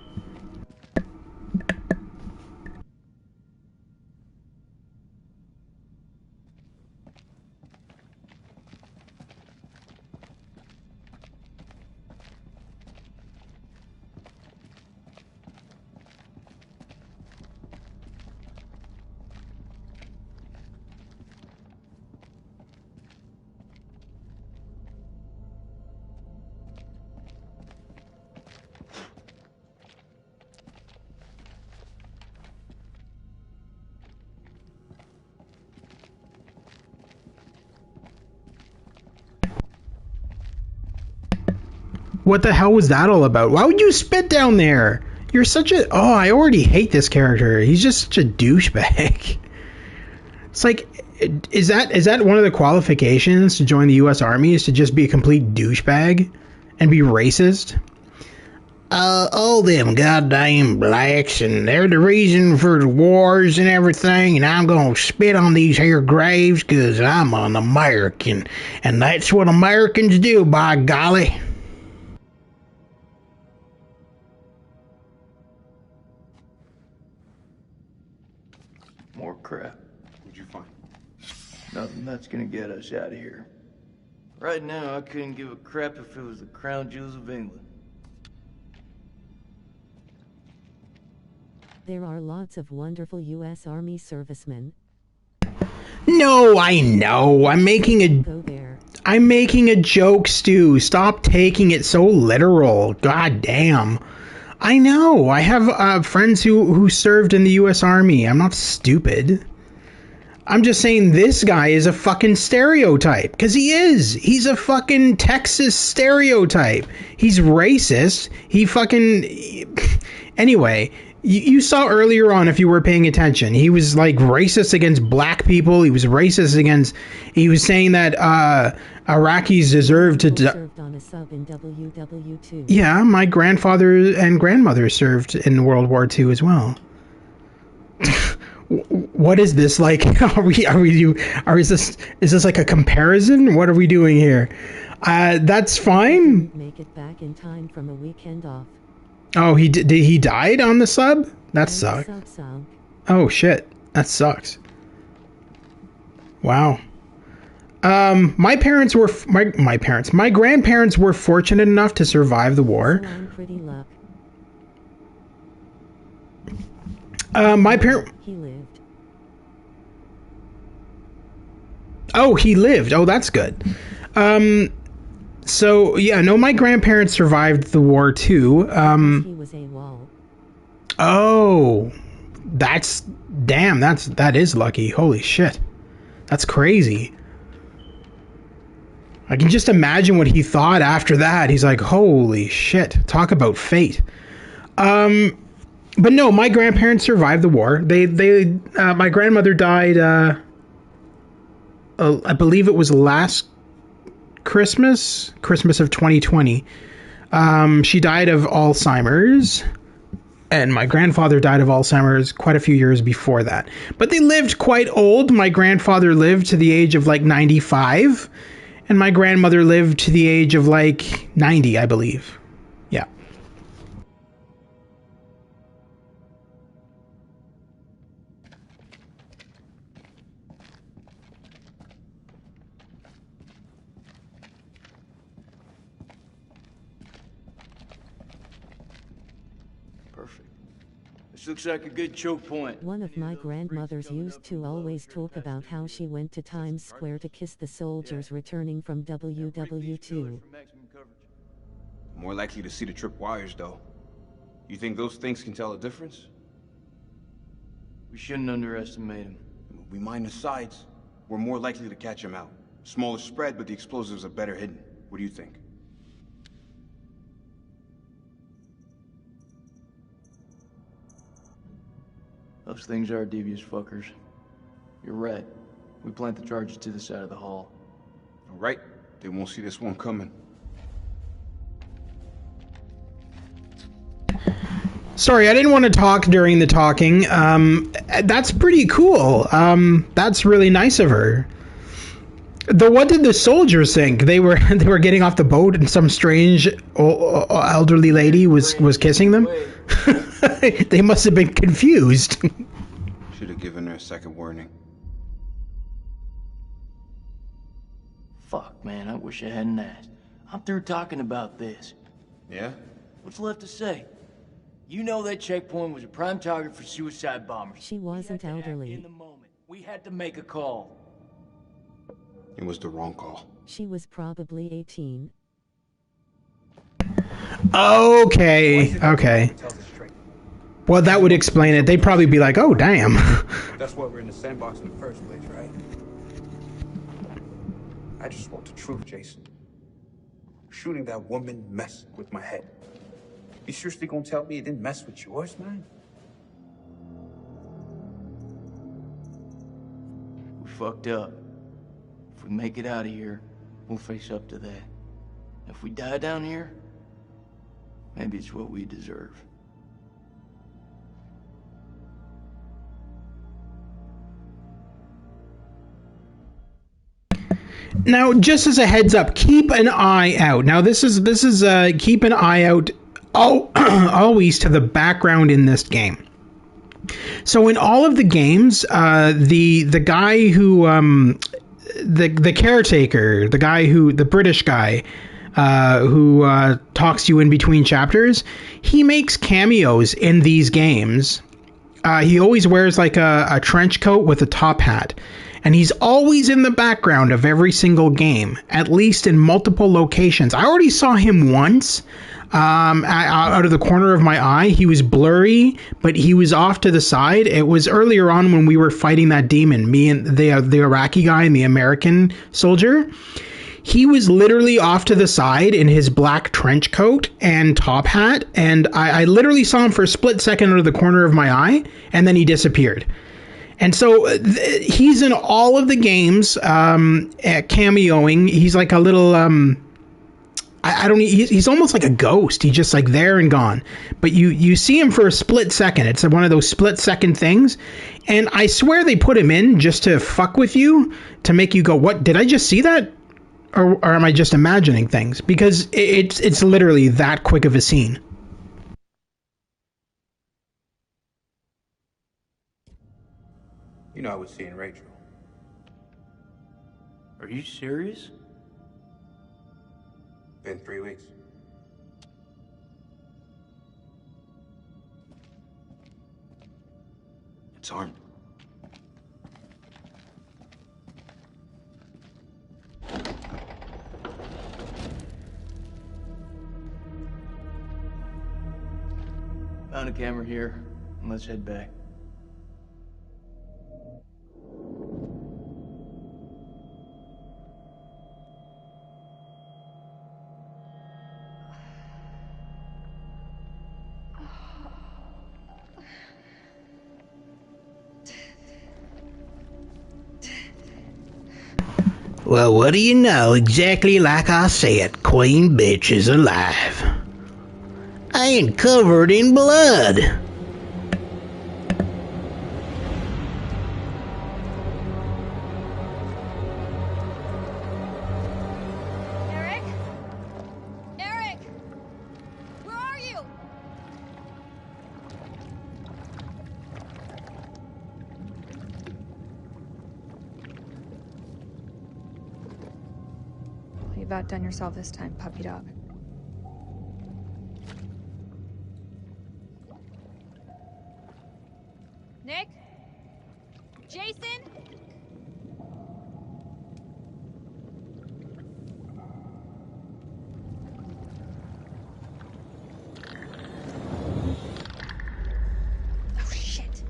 What the hell was that all about? Why would you spit down there? You're such a... Oh, I already hate this character. He's just such a douchebag. It's like, is that one of the qualifications to join the U.S. Army, is to just be a complete douchebag and be racist? All them goddamn blacks, and they're the reason for the wars and everything, and I'm gonna spit on these here graves because I'm an American, and that's what Americans do, by golly. More crap. What'd you find? Nothing that's gonna get us out of here. Right now, I couldn't give a crap if it was the crown jewels of England. There are lots of wonderful U.S. Army servicemen. No, I know. I'm making a joke, Stu. Stop taking it so literal. God damn. I know. I have friends who served in the U.S. Army. I'm not stupid. I'm just saying this guy is a fucking stereotype. Because he is. He's a fucking Texas stereotype. He's racist. He fucking... Anyway, you saw earlier on, if you were paying attention, he was like racist against black people. He was racist against... He was saying that Iraqis deserve to... served on a sub in WW2. Yeah, my grandfather and grandmother served in World War II as well. What is this like? Is this like a comparison? What are we doing here? That's fine. Make it back in time from a weekend off. Oh, he died on the sub? That And sucks. the sub sunk. Oh shit, that sucks. Wow. My grandparents were fortunate enough to survive the war. So I'm pretty luck. My parent. He lived. Oh, he lived. Oh, that's good. So yeah, no, my grandparents survived the war too. He was AWOL. Oh, that is lucky. Holy shit, that's crazy. I can just imagine what he thought after that. He's like, holy shit, talk about fate. But no, my grandparents survived the war. My grandmother died, I believe it was last Christmas of 2020. She died of Alzheimer's, and my grandfather died of Alzheimer's quite a few years before that. But they lived quite old. My grandfather lived to the age of like 95, and my grandmother lived to the age of like 90, I believe. Yeah. Perfect. This looks like a good choke point. One of my grandmothers used to always talk about how she went to Times Square to kiss the soldiers returning from WW2. More likely to see the trip wires, though. You think those things can tell a difference? We shouldn't underestimate him. We mine the sides. We're more likely to catch him out. Smaller spread, but the explosives are better hidden. What do you think? Those things are devious fuckers. You're right. We plant the charges to the side of the hall. All right. They won't see this one coming. Sorry, I didn't want to talk during the talking. That's pretty cool. That's really nice of her. What did the soldiers think? They were getting off the boat and some strange elderly lady was kissing them? They must have been confused. Should have given her a second warning. Fuck, man, I wish I hadn't asked. I'm through talking about this. Yeah? What's left to say? You know that checkpoint was a prime target for suicide bombers. She wasn't elderly. In the moment, we had to make a call. It was the wrong call. She was probably 18. Okay. Well, that would explain it. They'd probably be like, oh, damn. That's why we're in the sandbox in the first place, right? I just want the truth, Jason. Shooting that woman messed with my head. You seriously gonna tell me it didn't mess with yours, man? We fucked up. If we make it out of here, we'll face up to that. If we die down here, maybe it's what we deserve. Now, just as a heads up, keep an eye out. Now, this is keep an eye out always to the background in this game. So in all of the games, the guy who the caretaker, the British guy who talks to you in between chapters, he makes cameos in these games He always wears like a trench coat with a top hat. And he's always in the background of every single game, at least in multiple locations. I already saw him once out of the corner of my eye. He was blurry, but he was off to the side. It was earlier on when we were fighting that demon, me and the Iraqi guy and the American soldier. He was literally off to the side in his black trench coat and top hat, and I literally saw him for a split second out of the corner of my eye, and then he disappeared. And so he's in all of the games, cameoing. He's like a little, he's almost like a ghost. He's just like there and gone. But you see him for a split second. It's one of those split second things. And I swear they put him in just to fuck with you, to make you go, what, did I just see that? Or am I just imagining things? Because it's literally that quick of a scene. You know I was seeing Rachel. Are you serious? Been 3 weeks. It's armed. Found a camera here, and let's head back. Well, what do you know? Exactly like I said, Queen Bitch is alive. I ain't covered in blood. Eric? Eric! Where are you? You've outdone yourself this time, puppy dog. Nick? Jason? Oh, shit.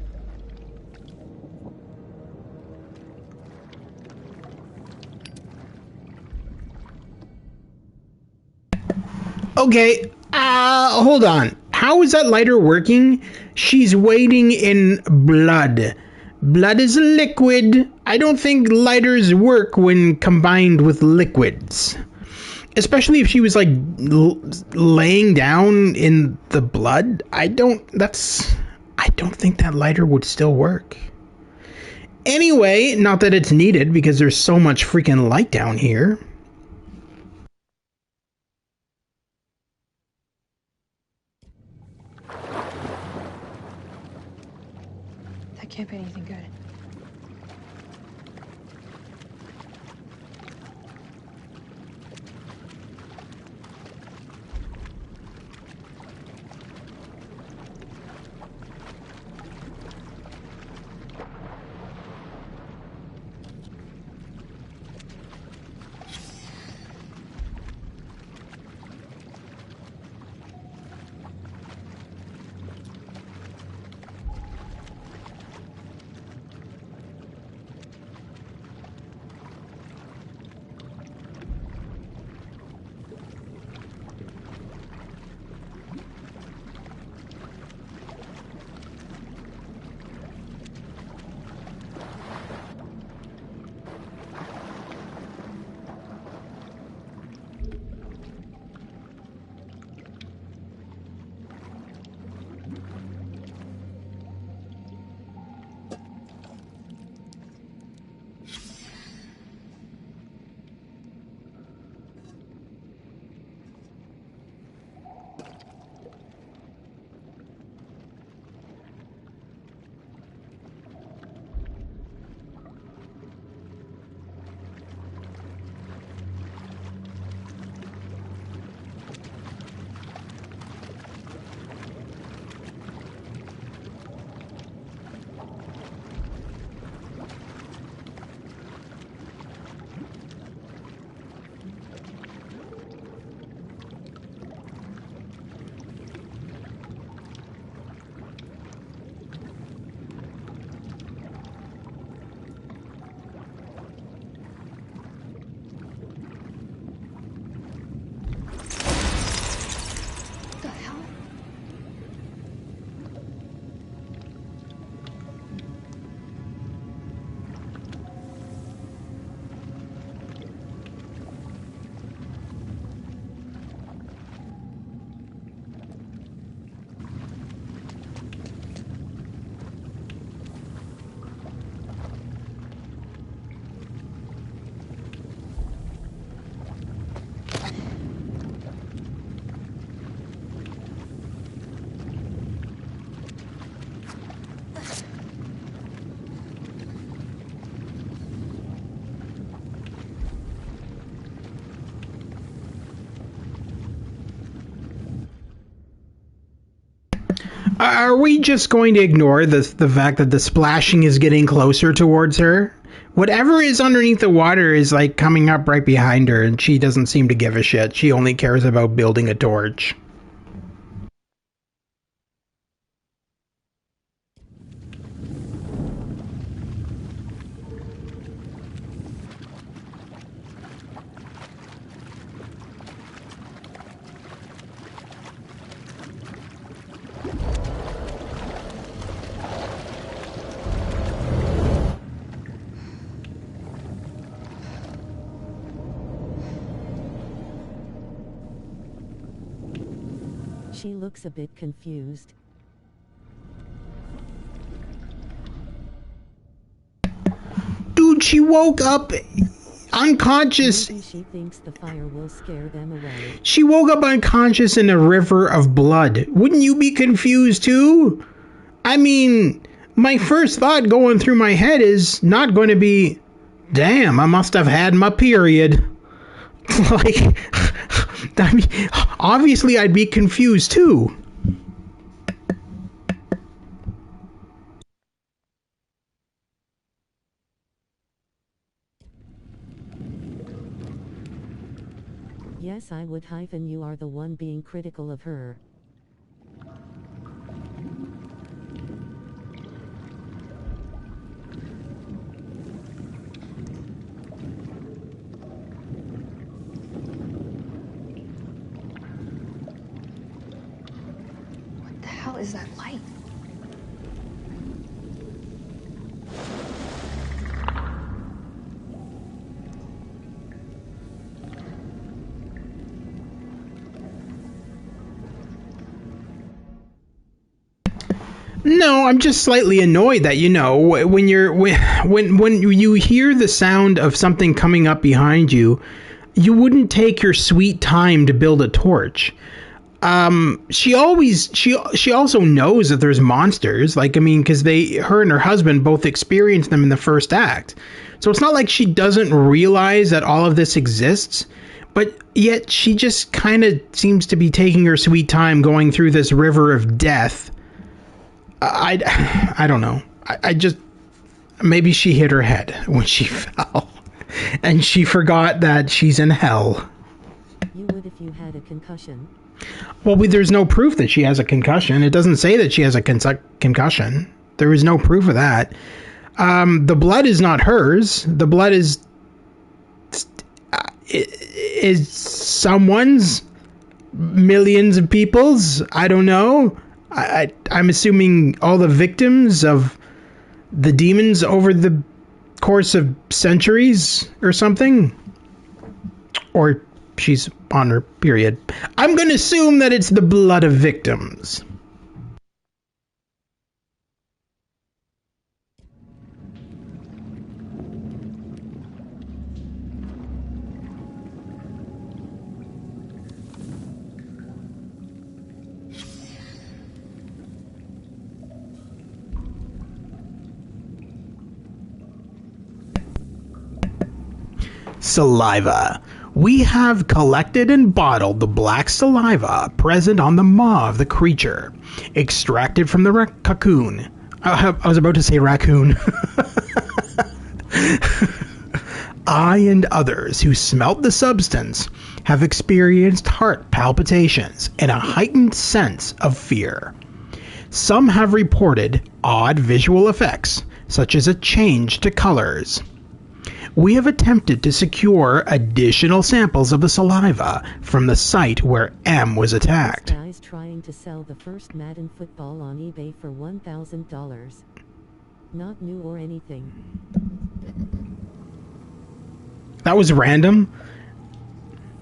Okay, hold on. How is that lighter working? She's wading in blood. Blood is a liquid. I don't think lighters work when combined with liquids. Especially if she was like laying down in the blood. I don't think that lighter would still work. Anyway, not that it's needed because there's so much freaking light down here. That can't be anything good. Are we just going to ignore the fact that the splashing is getting closer towards her? Whatever is underneath the water is like coming up right behind her, and she doesn't seem to give a shit. She only cares about building a torch. She looks a bit confused. Dude, she woke up unconscious. Maybe she thinks the fire will scare them away. She woke up unconscious in a river of blood. Wouldn't you be confused too? I mean, my first thought going through my head is not going to be, damn, I must have had my period. Like, I mean, obviously I'd be confused too. Yes, I would. Hyphen, you are the one being critical of her. What the hell is that light? No, I'm just slightly annoyed that, you know, when you hear the sound of something coming up behind you, you wouldn't take your sweet time to build a torch. She also knows that there's monsters, like, I mean, because her and her husband both experienced them in the first act. So it's not like she doesn't realize that all of this exists, but yet she just kind of seems to be taking her sweet time going through this river of death. I don't know. I just, maybe she hit her head when she fell and she forgot that she's in hell. You would if you had a concussion. Well, there's no proof that she has a concussion. It doesn't say that she has a concussion. There is no proof of that. The blood is not hers. The blood is someone's, millions of people's. I don't know. I'm assuming all the victims of the demons over the course of centuries or something. Or she's on her period. I'm going to assume that it's the blood of victims. Saliva. We have collected and bottled the black saliva present on the maw of the creature, extracted from the cocoon. I was about to say raccoon. I and others who smelt the substance have experienced heart palpitations and a heightened sense of fear. Some have reported odd visual effects, such as a change to colors. We have attempted to secure additional samples of the saliva from the site where M was attacked. This guy's trying to sell the first Madden football on eBay for $1,000. Not new or anything. That was random.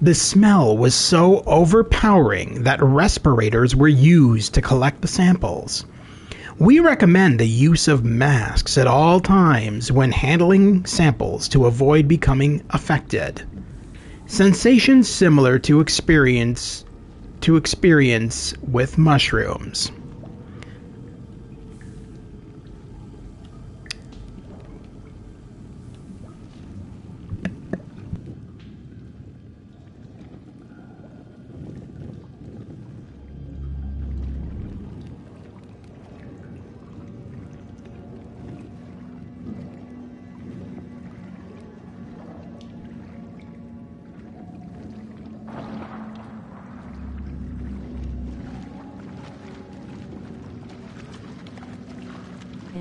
The smell was so overpowering that respirators were used to collect the samples. We recommend the use of masks at all times when handling samples to avoid becoming affected. Sensations similar to experience with mushrooms.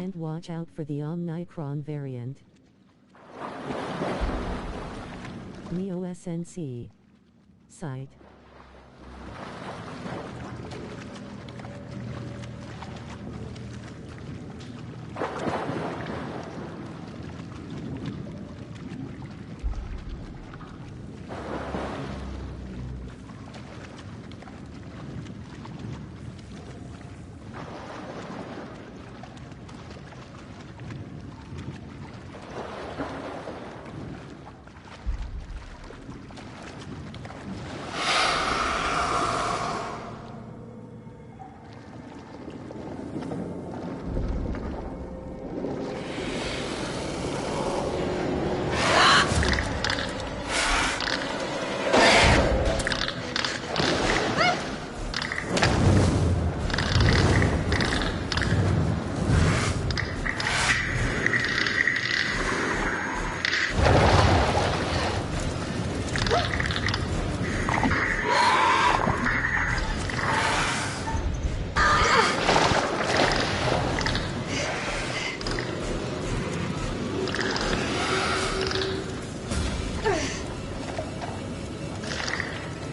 And watch out for the Omicron variant. Neo-SNC. Site.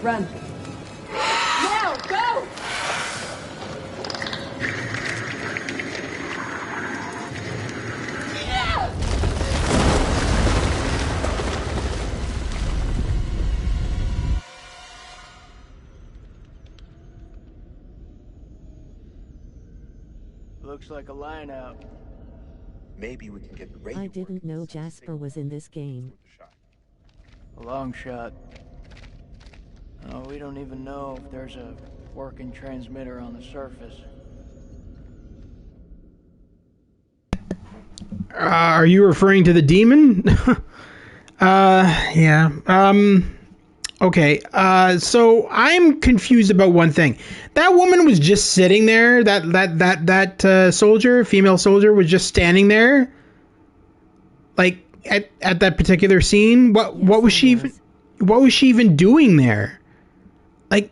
Run. Now, go! Yeah! Looks like a line out. Maybe we can get the radio. I didn't know Jasper was in this game. A long shot. Oh, we don't even know if there's a working transmitter on the surface. Are you referring to the demon? Yeah. Okay. So I'm confused about one thing. That woman was just sitting there. That soldier, female soldier, was just standing there. Like at that particular scene. What was she even doing there? Like,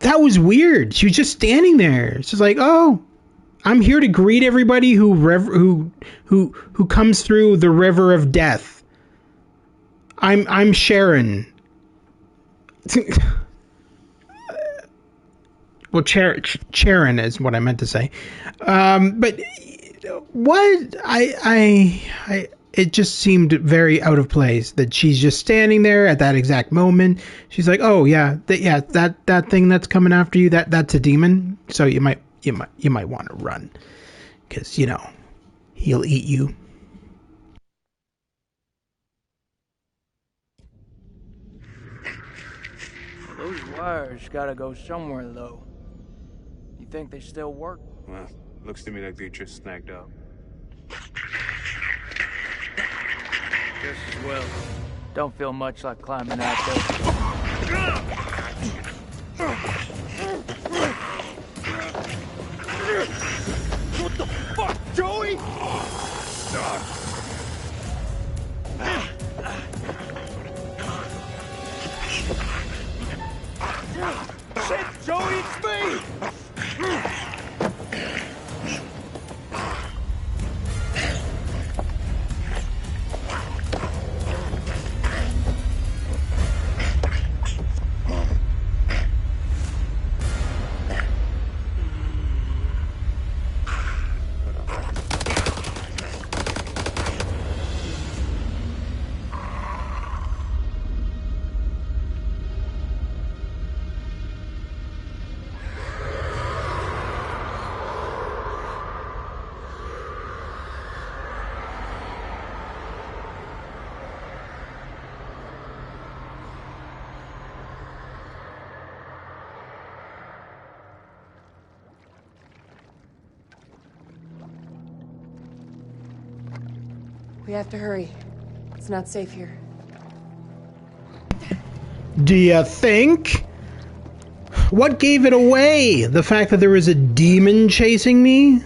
that was weird. She was just standing there. It's just like, oh, I'm here to greet everybody who comes through the river of death. I'm Sharon. Well, Sharon is what I meant to say. But what it just seemed very out of place that she's just standing there at that exact moment. She's like, "Oh yeah, that thing that's coming after you, that's a demon. So you might want to run, because he'll eat you." Those wires gotta go somewhere, though. You think they still work? Well, looks to me like they just snagged up. Just as well. Don't feel much like climbing out there. What the fuck, Joey? Shit, Joey, it's me! We have to hurry. It's not safe here. Do you think? What gave it away? The fact that there was a demon chasing me?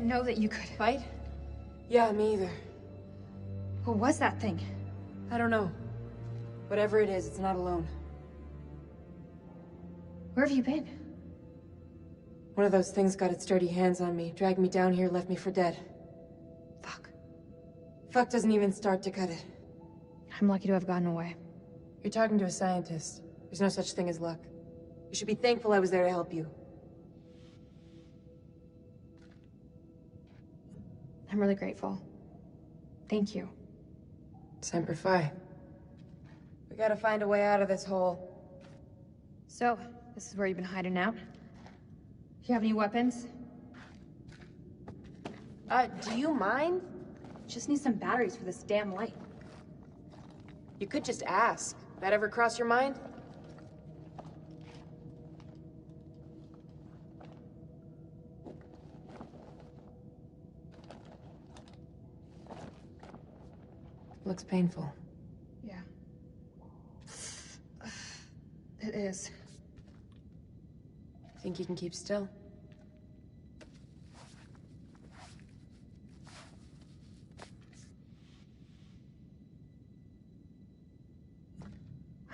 didn't know that you could... Fight? Yeah, me either. What was that thing? I don't know. Whatever it is, it's not alone. Where have you been? One of those things got its dirty hands on me, dragged me down here, left me for dead. Fuck. Fuck doesn't even start to cut it. I'm lucky to have gotten away. You're talking to a scientist. There's no such thing as luck. You should be thankful I was there to help you. I'm really grateful. Thank you. Semper Fi. We gotta find a way out of this hole. So, this is where you've been hiding out? Do you have any weapons? Do you mind? Just need some batteries for this damn light. You could just ask. That ever cross your mind? Looks painful. Yeah. It is. Think you can keep still?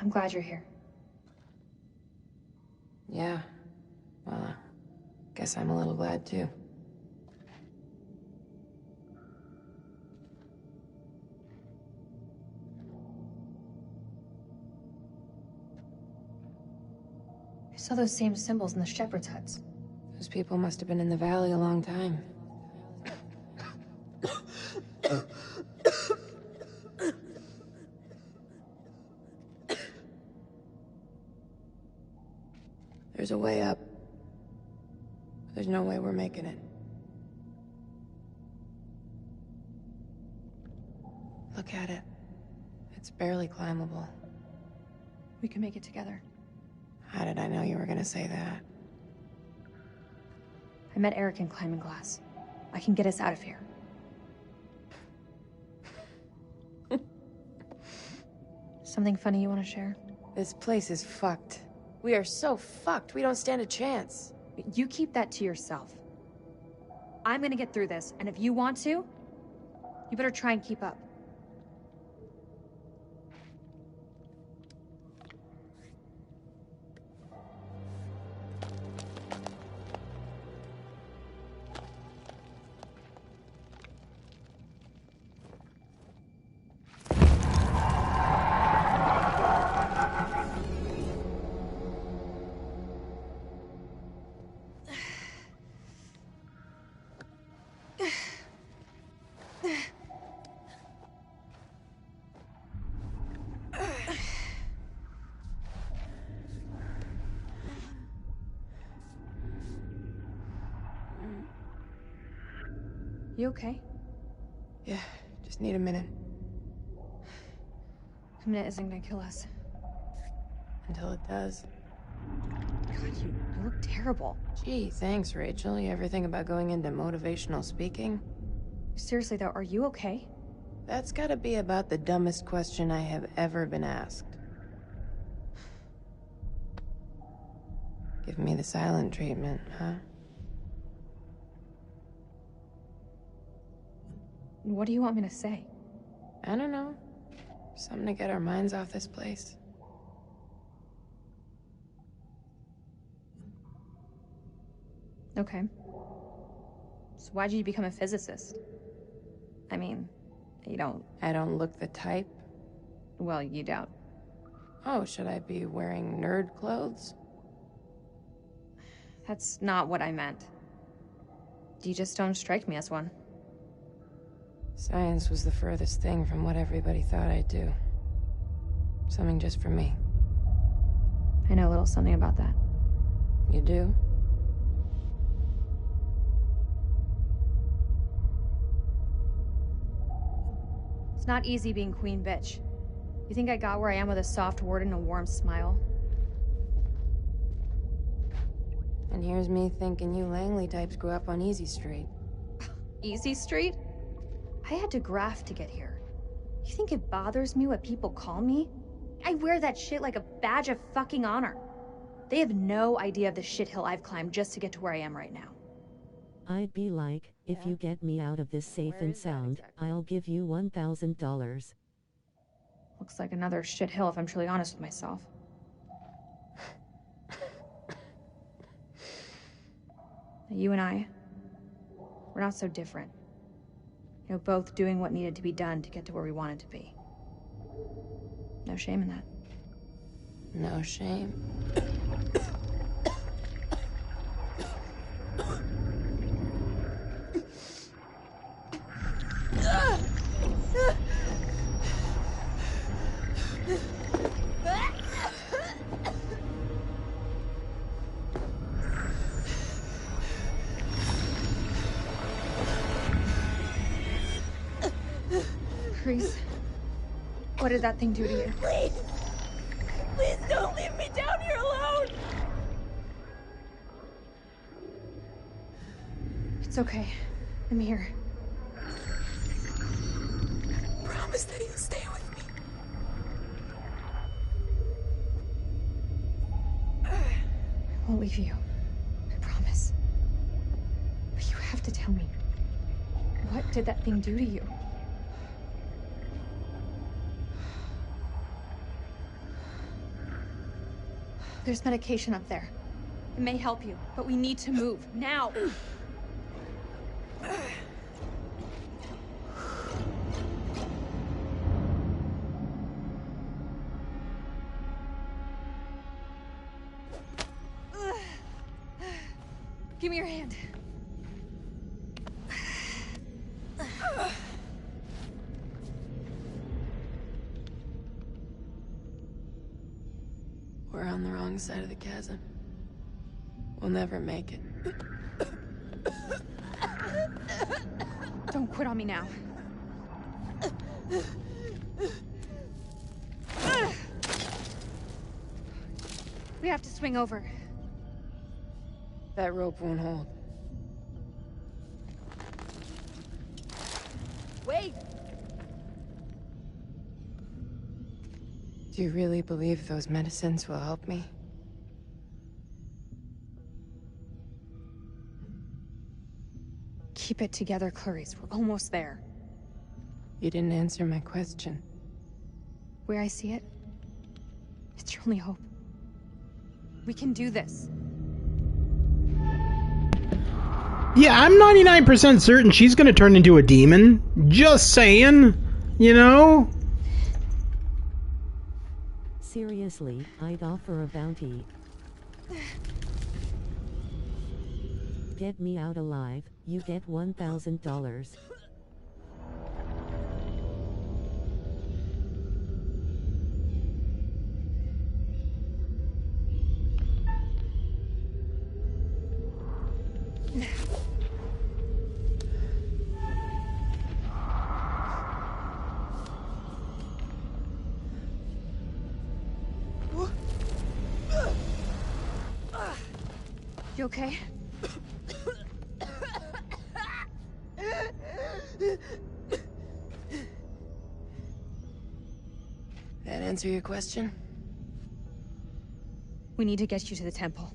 I'm glad you're here. Yeah. Well, guess I'm a little glad too. I saw those same symbols in the shepherd's huts. Those people must have been in the valley a long time. There's a way up. There's no way we're making it. Look at it. It's barely climbable. We can make it together. How did I know you were gonna say that? I met Eric in climbing class. I can get us out of here. Something funny you want to share? This place is fucked. We are so fucked, we don't stand a chance. You keep that to yourself. I'm gonna get through this, and if you want to, you better try and keep up. You okay? Yeah, just need a minute. A minute isn't gonna kill us. Until it does. God, you look terrible. Gee, thanks, Rachel. You ever think about going into motivational speaking? Seriously though, are you okay? That's gotta be about the dumbest question I have ever been asked. Give me the silent treatment, huh? What do you want me to say? I don't know. Something to get our minds off this place. Okay. So why'd you become a physicist? I mean, you don't... I don't look the type? Well, you don't. Oh, should I be wearing nerd clothes? That's not what I meant. You just don't strike me as one. Science was the furthest thing from what everybody thought I'd do. Something just for me. I know a little something about that. You do? It's not easy being queen bitch. You think I got where I am with a soft word and a warm smile? And here's me thinking you Langley types grew up on Easy Street. Easy Street? I had to graft to get here. You think it bothers me what people call me? I wear that shit like a badge of fucking honor. They have no idea of the shithill I've climbed just to get to where I am right now. I'd be like, If you get me out of this safe and sound, I'll give you $1,000. Looks like another shit hill if I'm truly honest with myself. You and I, we're not so different. You know, both doing what needed to be done to get to where we wanted to be. No shame in that. No shame. Reese, what did that thing do to you? Please! Please don't leave me down here alone! It's okay. I'm here. Promise that you'll stay with me. I won't leave you. I promise. But you have to tell me. What did that thing do to you? There's medication up there. It may help you, but we need to move, now! Give me your hand. We're on the wrong side of the chasm. We'll never make it. Don't quit on me now. We have to swing over. That rope won't hold. Wait! Do you really believe those medicines will help me? Keep it together, Clarice. We're almost there. You didn't answer my question. Where I see it, it's your only hope. We can do this. Yeah, I'm 99% certain she's gonna turn into a demon. Just saying, you know? Seriously, I'd offer a bounty. Get me out alive, you get $1,000. You okay? That answer your question? We need to get you to the temple.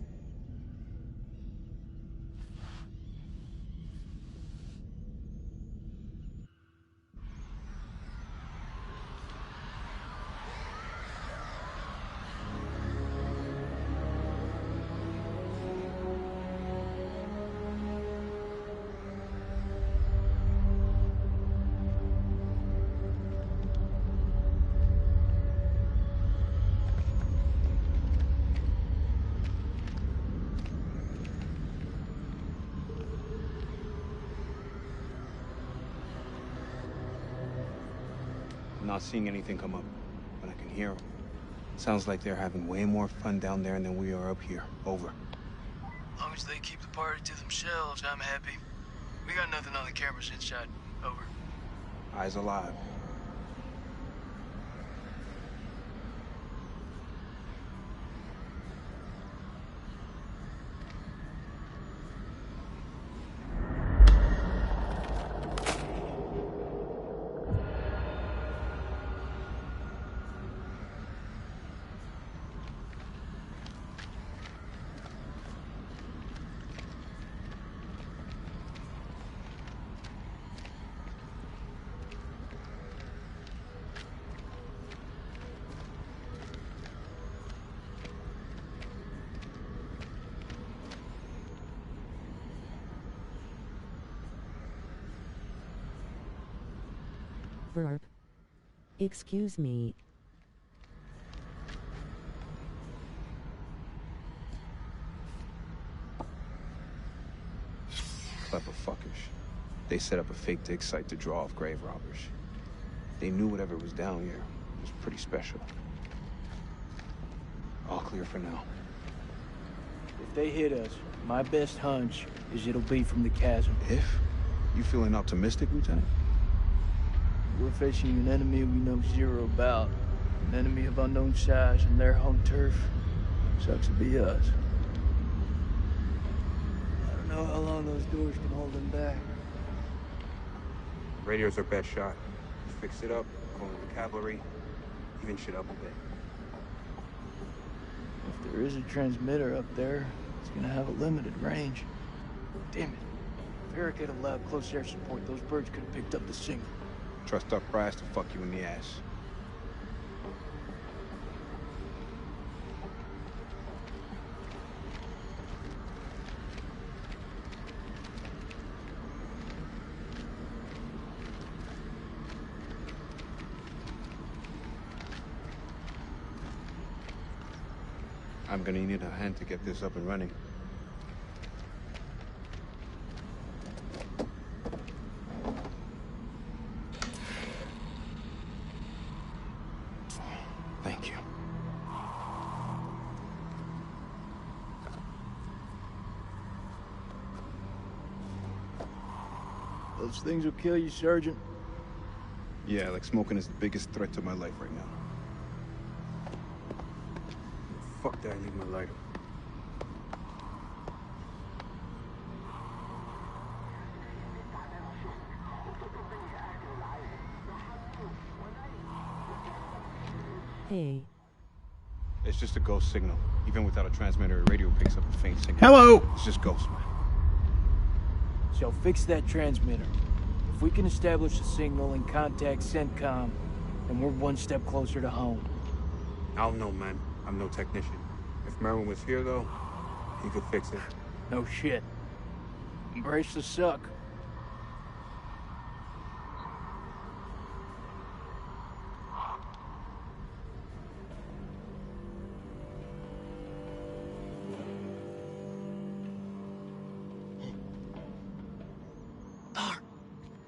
I'm not seeing anything come up, but I can hear them. Sounds like they're having way more fun down there than we are up here. Over. As long as they keep the party to themselves, I'm happy. We got nothing on the cameras inside. Over. Eyes alive. Herp. Excuse me. Clever fuckers. They set up a fake dig site to draw off grave robbers. They knew whatever was down here was pretty special. All clear for now. If they hit us, my best hunch is it'll be from the chasm. If? You feeling optimistic, Lieutenant? We're facing an enemy we know zero about. An enemy of unknown size and their home turf. Sucks to be us. I don't know how long those doors can hold them back. Radio's our best shot. Fix it up, call in the cavalry, even shit up a bit. If there is a transmitter up there, it's gonna have a limited range. Damn it. If Eric had allowed close air support, those birds could have picked up the signal. Trust our brass to fuck you in the ass. I'm gonna need a hand to get this up and running. Thank you. Those things will kill you, Sergeant. Yeah, like smoking is the biggest threat to my life right now. Fuck that, I need my lighter. Hey. It's just a ghost signal. Even without a transmitter, a radio picks up a faint signal. Hello. It's just ghost, man. So fix that transmitter. If we can establish a signal and contact CENTCOM, then we're one step closer to home. I don't know, man. I'm no technician. If Merwin was here, though, he could fix it. No shit. Embrace the suck.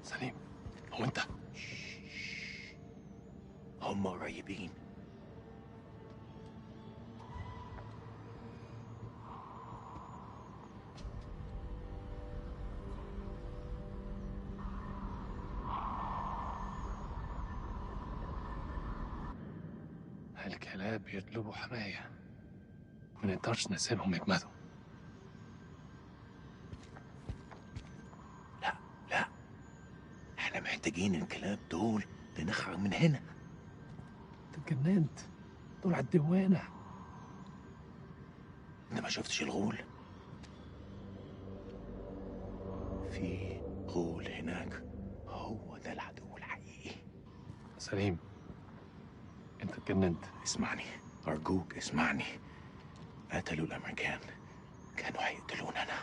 سليم هو انت هم قريبين هالكلاب بيطلبوا حماية ما نقدرش نسيبهم يجمدوا لا احنا محتاجين الكلاب دول لنخرج من هنا اتجننت دول على الدوانة انت ما شفتش الغول في غول هناك هو ده العدو الحقيقي سليم انت اتجننت اسمعني ارجوك اسمعني قتلوا الامريكان كانوا هيقتلوني انا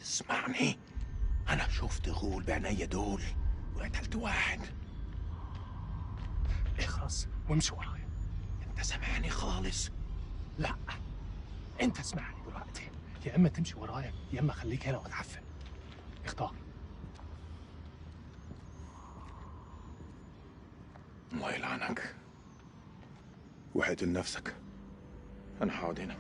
اسمعني انا شفت غول بعينيا دول وقتلت واحد اخرس وامشي ورايا انت سامعني خالص لا انت اسمعني دلوقتي يا اما تمشي ورايا يا اما خليك هنا وتعفن اختار الله يلعنك وحيد لنفسك انا هقعد هنا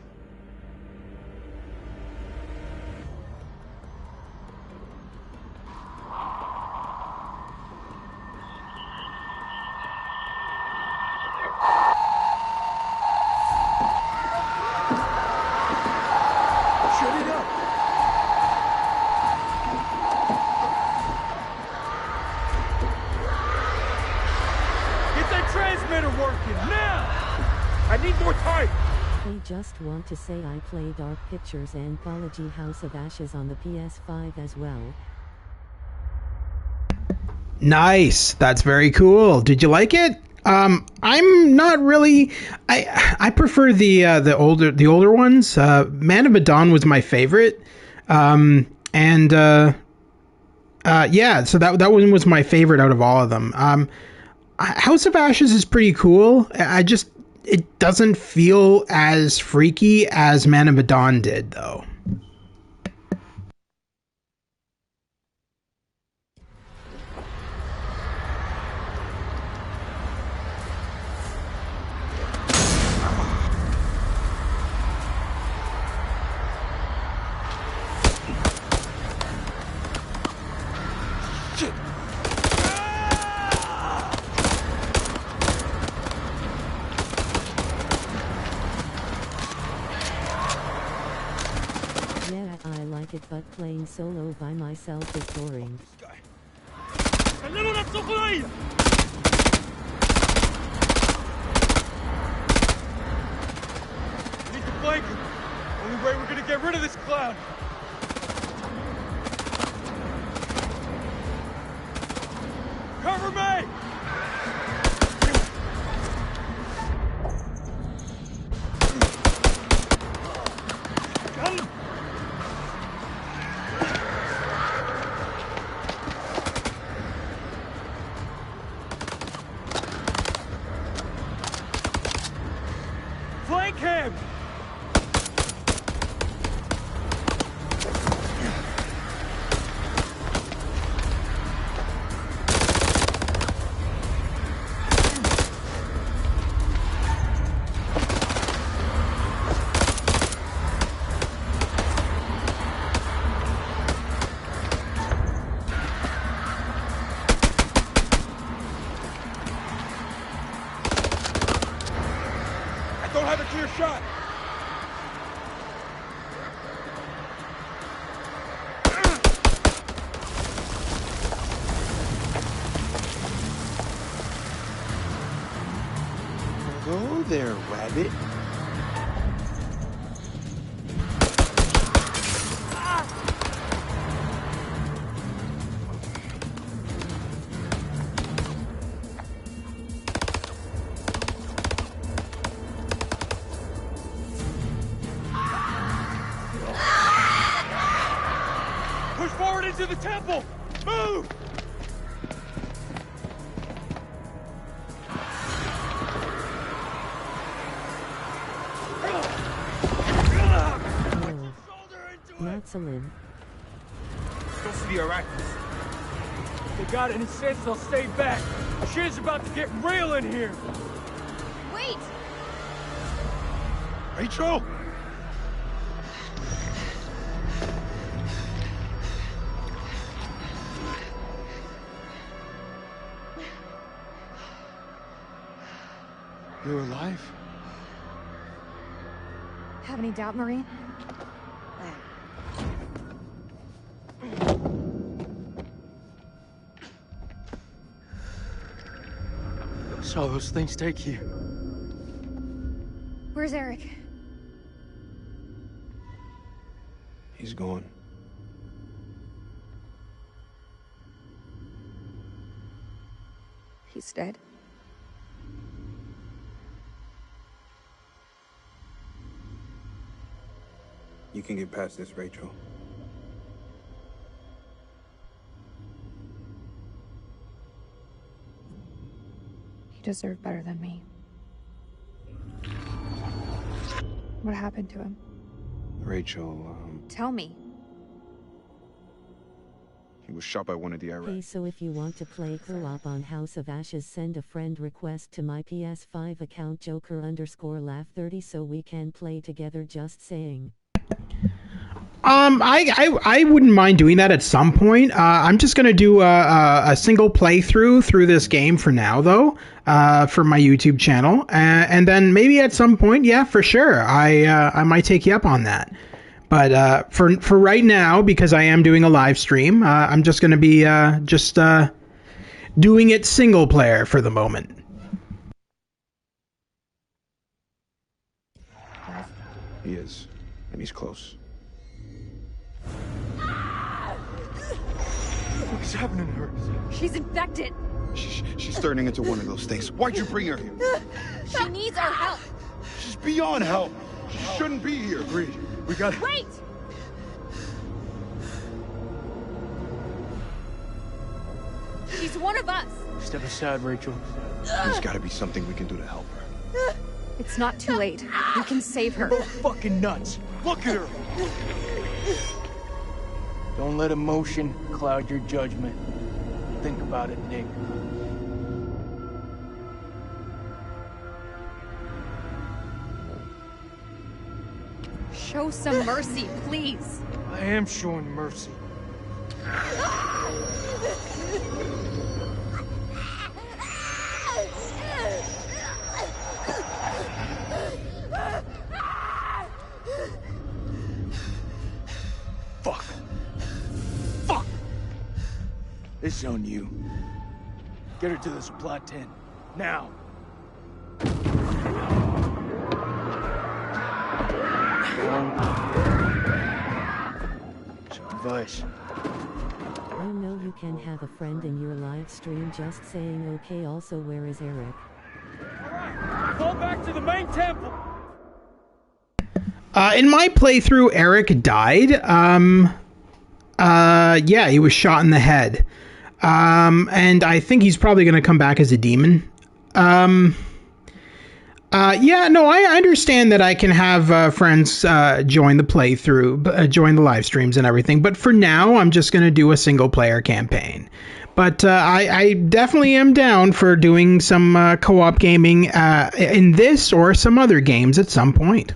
I just want to say I play Dark Pictures Anthology House of Ashes on the PS5 as well. Nice. That's very cool. Did you like it? I'm not really. I prefer the older ones. Man of Medan was my favorite, and Yeah, so that one was my favorite out of all of them. House of Ashes is pretty cool. It doesn't feel as freaky as Man of Medan did, though. But playing solo by myself is boring. سلموا نفسكم ليا. We need to flank him. Only way we're gonna get rid of this clown. Cover me! Flank him! Don't have a clear shot. Hello there, rabbit. Push forward into the temple! Move! Not Salim. Go see the Iraqis. If they got any sense, they'll stay back. Shit is about to get real in here. Wait! Rachel! You're alive? Have any doubt, Marine? Saw those things take you. Where's Eric? He's gone. He's dead. You can get past this, Rachel. He deserved better than me. What happened to him? Rachel, Tell me. he was shot by one of the Iraqis. Hey, so if you want to play co-op on House of Ashes, send a friend request to my PS5 account Joker_laugh30 so we can play together, just saying. I wouldn't mind doing that at some point. I'm just gonna do a single playthrough through this game for now, though, for my YouTube channel, and then maybe at some point, yeah, for sure, I might take you up on that. But for right now, because I am doing a live stream, I'm just gonna be doing it single player for the moment. He is, and he's close. What's happening to her? She's infected. She's turning into one of those things. Why'd you bring her here? She needs our help. She's beyond help. She shouldn't be here. Agreed. We got. Wait! She's one of us. Step aside, Rachel. There's gotta be something we can do to help her. It's not too late. We can save her. You're both fucking nuts. Look at her. Don't let emotion cloud your judgment. Think about it, Nick. Show some mercy, please. I am showing mercy. Fuck. Fuck! This is on you. Get her to the supply tent. Now. Some advice. I know you can have a friend in your live stream just saying okay. Also, where is Eric? Fall back to the main temple. In my playthrough, Eric died. Yeah, he was shot in the head. And I think he's probably going to come back as a demon. Yeah, no, I understand that I can have friends join the playthrough, join the live streams and everything. But for now, I'm just going to do a single player campaign. But I definitely am down for doing some co-op gaming in this or some other games at some point.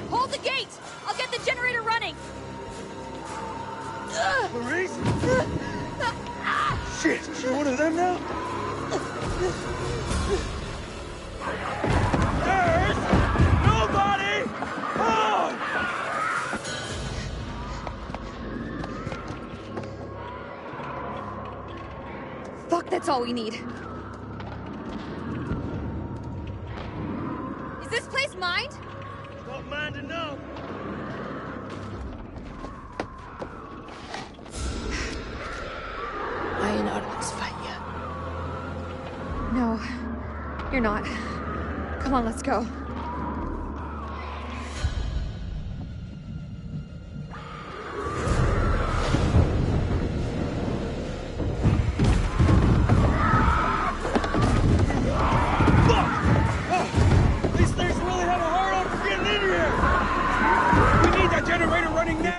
Hold the gate! I'll get the generator running! Maurice? Shit, is she one of them now? There's nobody home! Fuck, that's all we need. Is this place mined? Don't mind to know. I ain't out of this fight yet. No, you're not. Come on, let's go.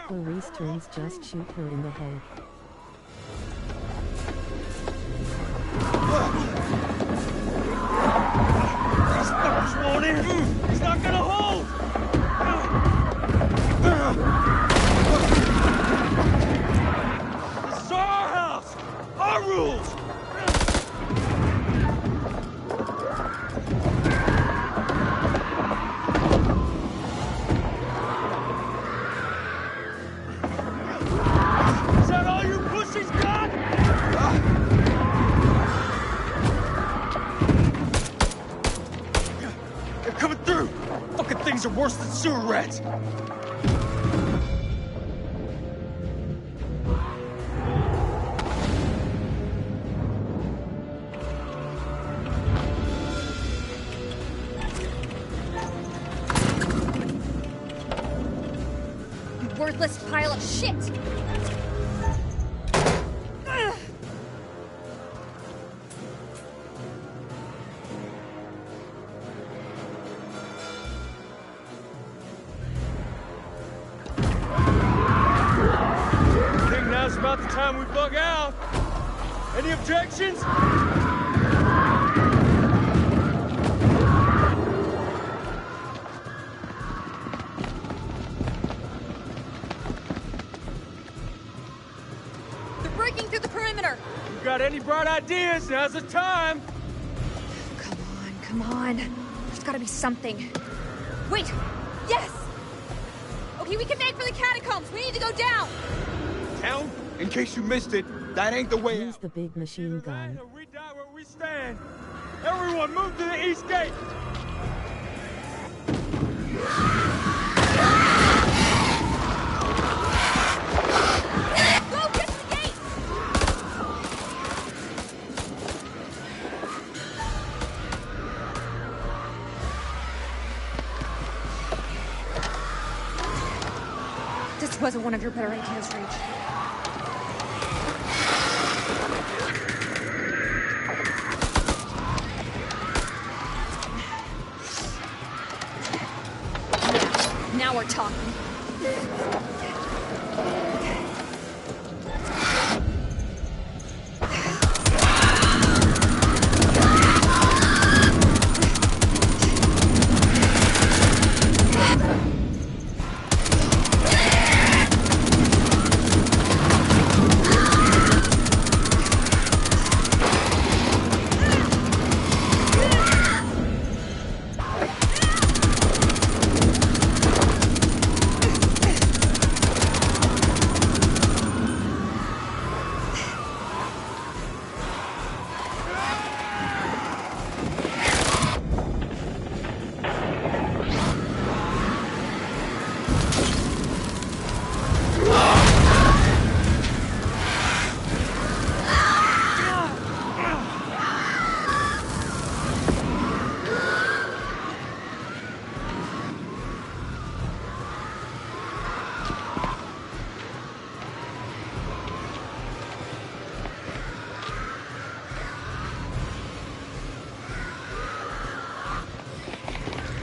Clarice turns, just shoot her in the head. These fuckers won't in. It's not gonna hold. This is our house. Our rules. Are worse than sewer rats. You worthless pile of shit! About the time we bug out. Any objections? They're breaking through the perimeter. We got got any bright ideas, now's the time. Come on. There's gotta be something. Wait! Yes! Okay, we can make for the catacombs. We need to go down. Down? In case you missed it, that ain't the way Use the big machine gun. We die where we stand. Everyone move to the east gate. Go, get to the gate! This wasn't one of your better ideas, Reach. Now we're talking.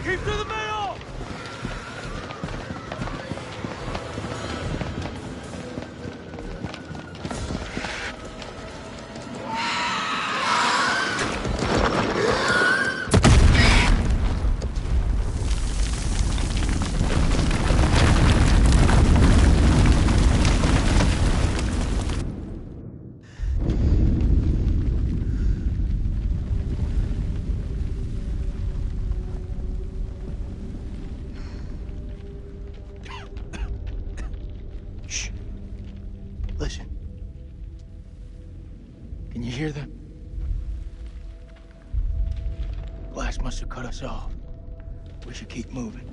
Keep to the middle! Listen. Can you hear them? Blast must have cut us off. We should keep moving.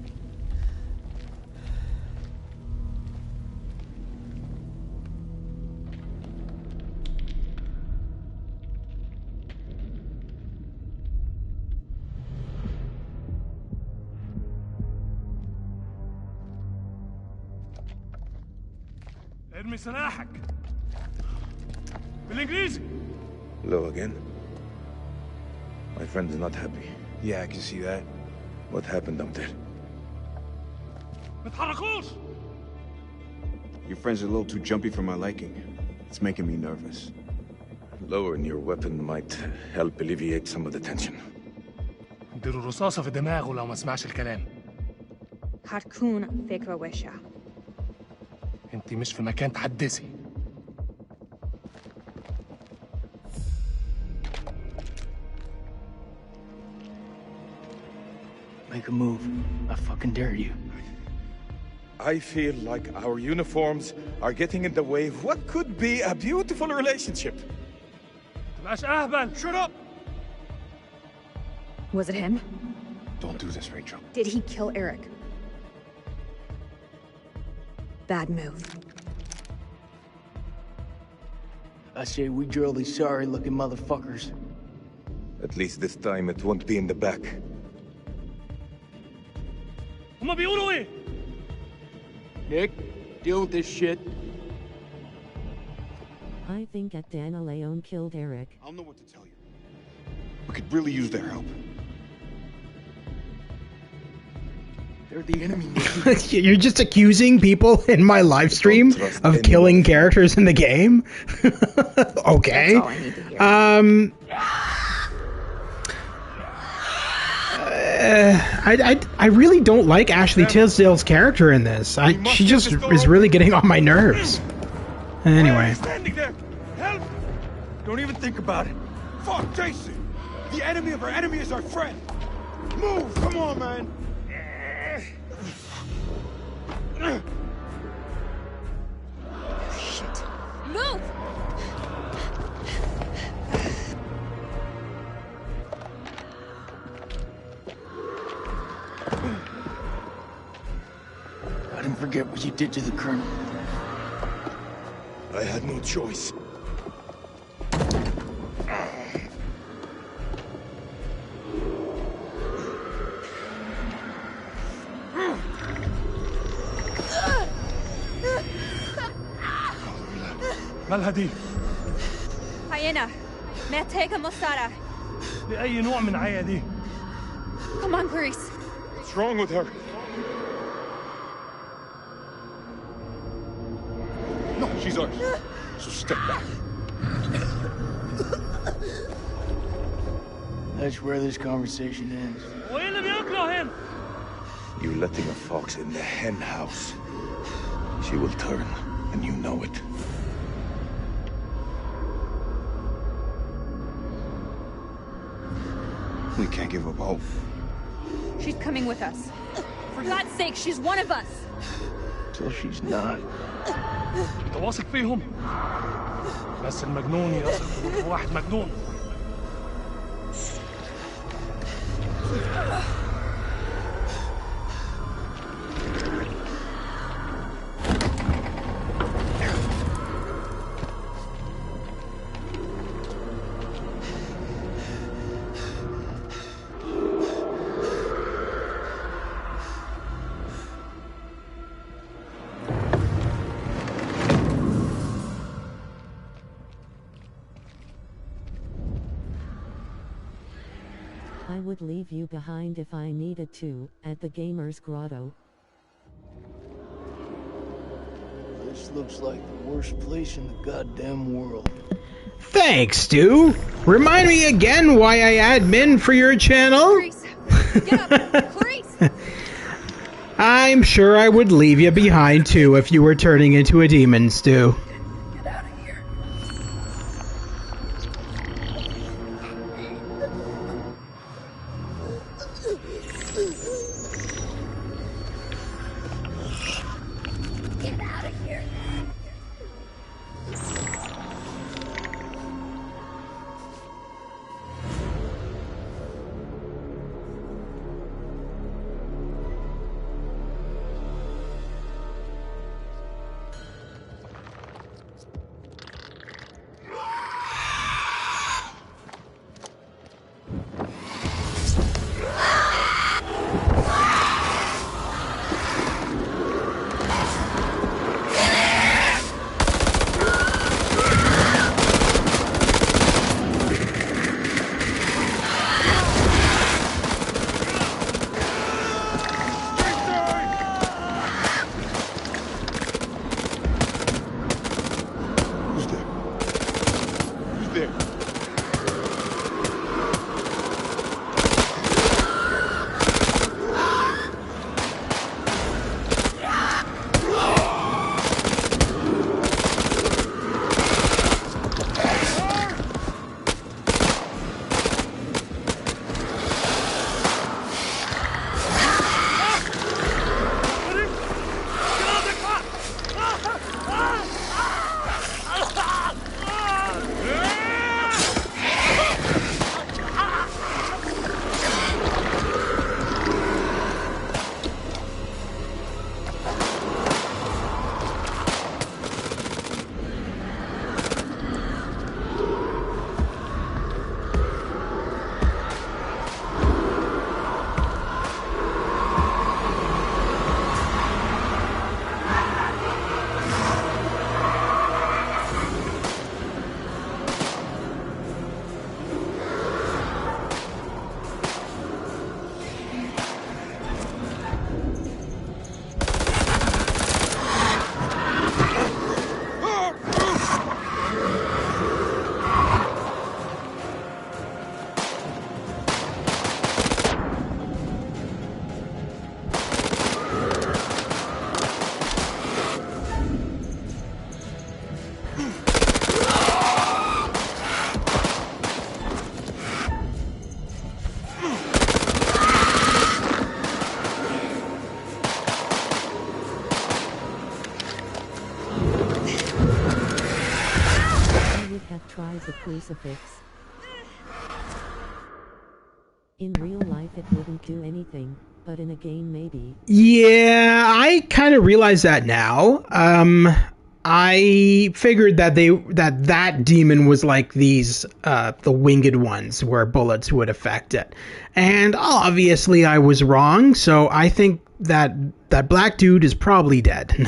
ارمي سلاحك بالانجليزي. Hello again. My friend is not happy. Yeah, I can see that. What happened up there? ما تحركوش. Your friend's a little too jumpy for my liking. It's making me nervous. Lowering your weapon might help alleviate some of the tension. اديله رصاصة في دماغه لو ما سمعش الكلام. هتكون فكرة وحشة. انت مش في مكان تحدثي. Make a move. I fucking dare you. I feel like our uniforms are getting in the way of what could be a beautiful relationship. تبقاش اهبل. Shut up. Was it him? Don't do this, Rachel. Did he kill Eric? Bad move. I say we drill these sorry-looking motherfuckers. At least this time it won't be in the back. هما بيقولوا ايه؟ Nick, deal with this shit. I think Dana Leone killed Eric. I don't know what to tell you. We could really use their help. They're the enemy. You're just accusing people in my live stream of killing characters in the game? Okay. That's all I need to hear. I really don't like Ashley Tisdale's character in this. She just is really getting on my nerves. Anyway. Don't even think about it. Fuck, Jason! The enemy of our enemy is our friend! Move! Come on, man! Shit. Move! I didn't forget what you did to the Colonel. I had no choice. ما الهدي؟ عينة محتاجة مساعدة. بأي نوع من عيادي؟ Come on, Clarice. What's wrong with her? No, she's ours. So step back. That's where this conversation ends. وين اللي بياكلوا هن؟ You're letting a fox in the hen house. She will turn, and you know it. We can't give up hope. She's coming with us. For God's sake, she's one of us. So she's not. انت واثق فيهم؟ بس المجنون يثق بواحد مجنون. I would leave you behind if I needed to, at the Gamer's Grotto. This looks like the worst place in the goddamn world. Thanks, Stu. Remind me again why I admin for your channel? Clarice, get up, Clarice. I'm sure I would leave you behind too if you were turning into a demon, Stu. Get out of here. Get out of here. tried the crucifix. In real life it wouldn't do anything, but in a game maybe. Yeah, I kind of realize that now. I figured that that demon was like these the winged ones where bullets would affect it. And obviously I was wrong, so I think that black dude is probably dead.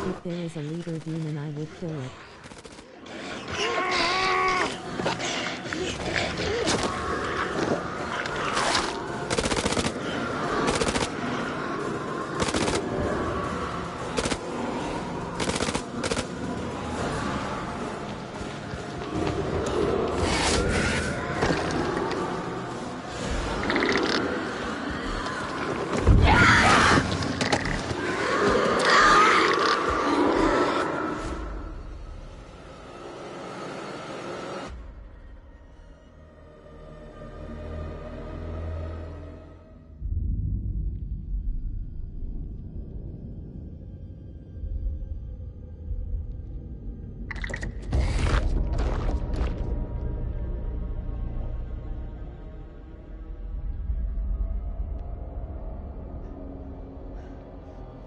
If there is a leader demon I would kill it.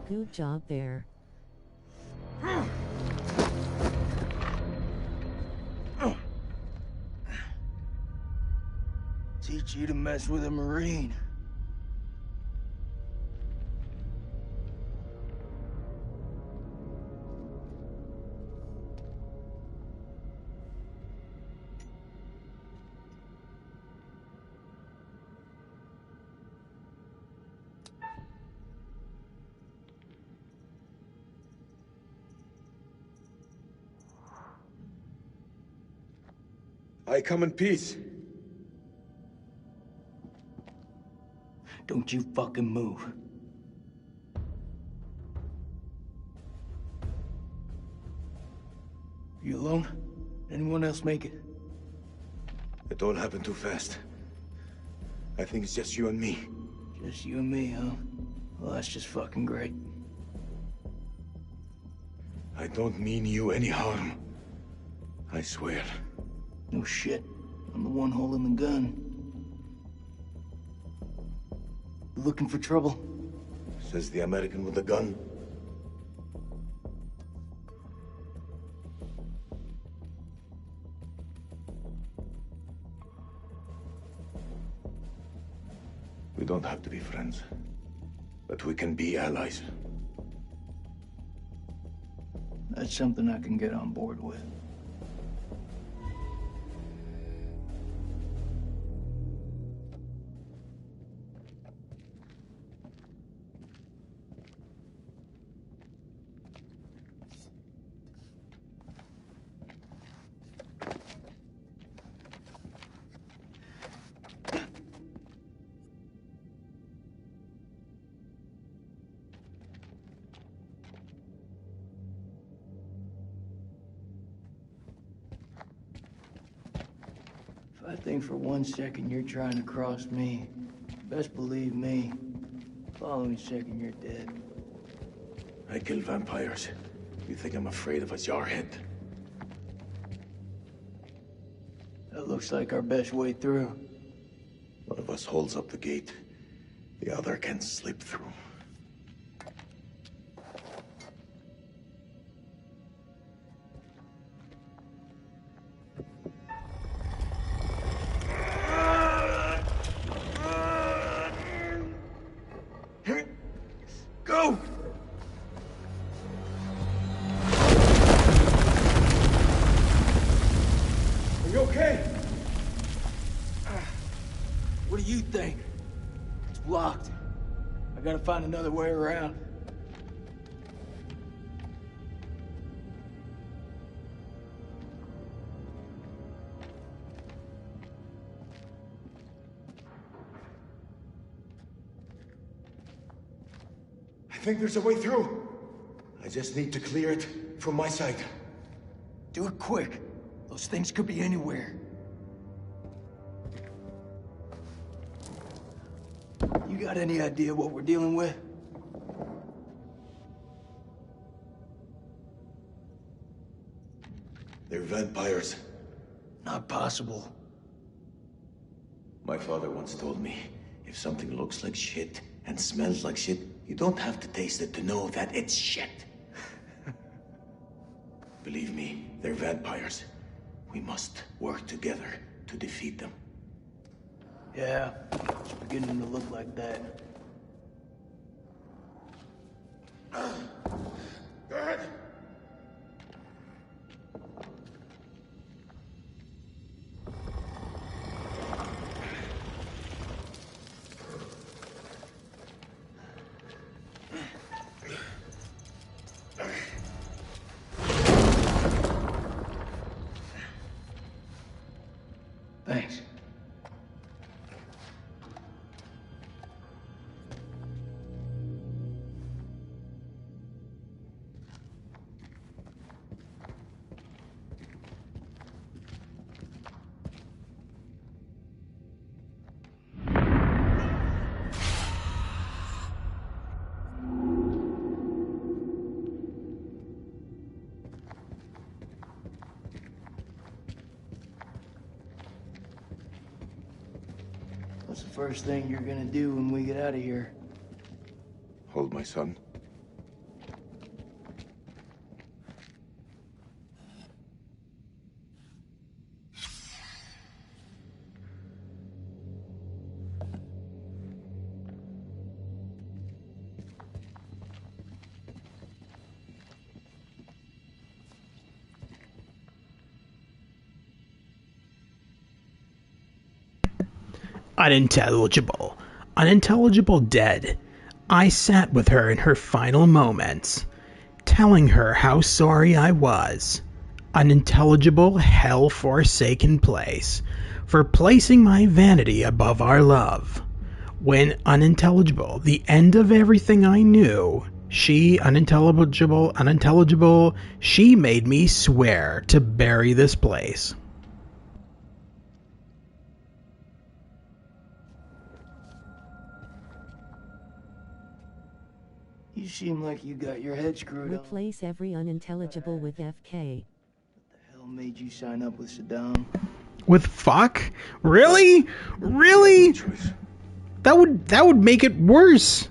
Good job there. Teach you to mess with a Marine. I come in peace. Don't you fucking move. You alone? Anyone else make it? It all happened too fast. I think it's just you and me. Just you and me, huh? Well, that's just fucking great. I don't mean you any harm. I swear. No shit. I'm the one holding the gun. You looking for trouble? Says the American with the gun. We don't have to be friends, but we can be allies. That's something I can get on board with. I think for 1 second you're trying to cross me. Best believe me. Following second you're dead. I kill vampires. You think I'm afraid of a jarhead? That looks like our best way through. One of us holds up the gate. The other can slip through. Go! What do you think? It's blocked. I gotta find another way around. I think there's a way through. I just need to clear it from my side. Do it quick. Those things could be anywhere. You got any idea what we're dealing with? They're vampires. Not possible. My father once told me, if something looks like shit and smells like shit, you don't have to taste it to know that it's shit. Believe me, they're vampires. We must work together to defeat them. Yeah, it's beginning to look like that. Go ahead. Thanks. What's the first thing you're gonna do when we get out of here? Hold my son. Unintelligible. Unintelligible dead. I sat with her in her final moments, telling her how sorry I was. Unintelligible, hell-forsaken place, for placing my vanity above our love. When unintelligible, the end of everything I knew, she, unintelligible, she made me swear to bury this place. You seem like you got your head screwed up. Replace every unintelligible with FK. What the hell made you sign up with Saddam? With fuck? Really? Really? That would make it worse.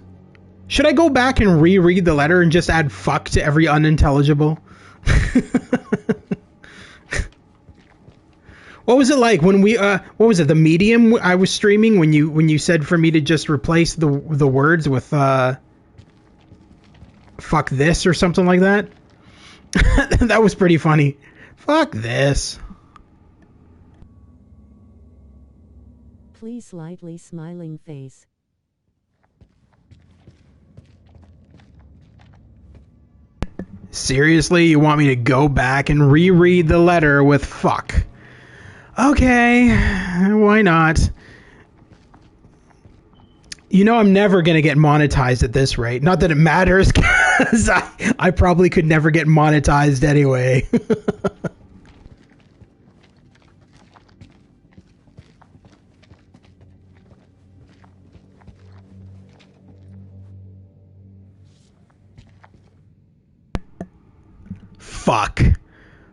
Should I go back and reread the letter and just add fuck to every unintelligible? What was it like when we what was it, the Medium I was streaming when you said for me to just replace the words with fuck this or something like that? That was pretty funny. Fuck this. Please slightly smiling face. Seriously, you want me to go back and reread the letter with fuck? Okay, why not? You know I'm never going to get monetized at this rate. Not that it matters, because I probably could never get monetized anyway. Fuck.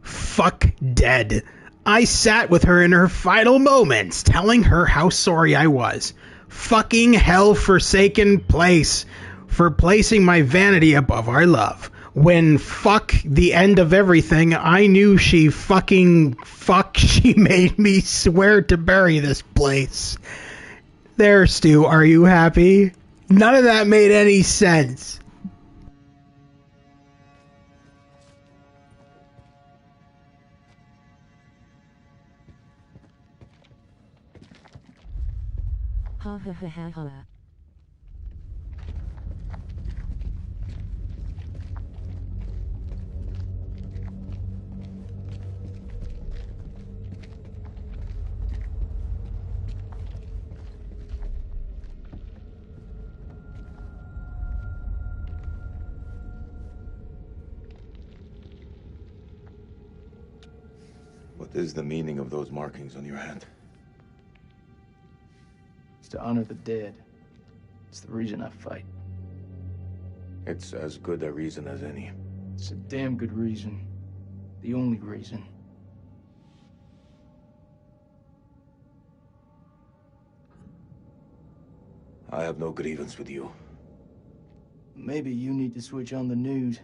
Fuck dead. I sat with her in her final moments, telling her how sorry I was. Fucking hell-forsaken place for placing my vanity above our love. When fuck the end of everything, I knew she made me swear to bury this place. There, Stu, are you happy? None of that made any sense. Ha ha ha ha ha. What is the meaning of those markings on your hand? It's to honor the dead. It's the reason I fight. It's as good a reason as any. It's a damn good reason. The only reason. I have no grievance with you. Maybe you need to switch on the news.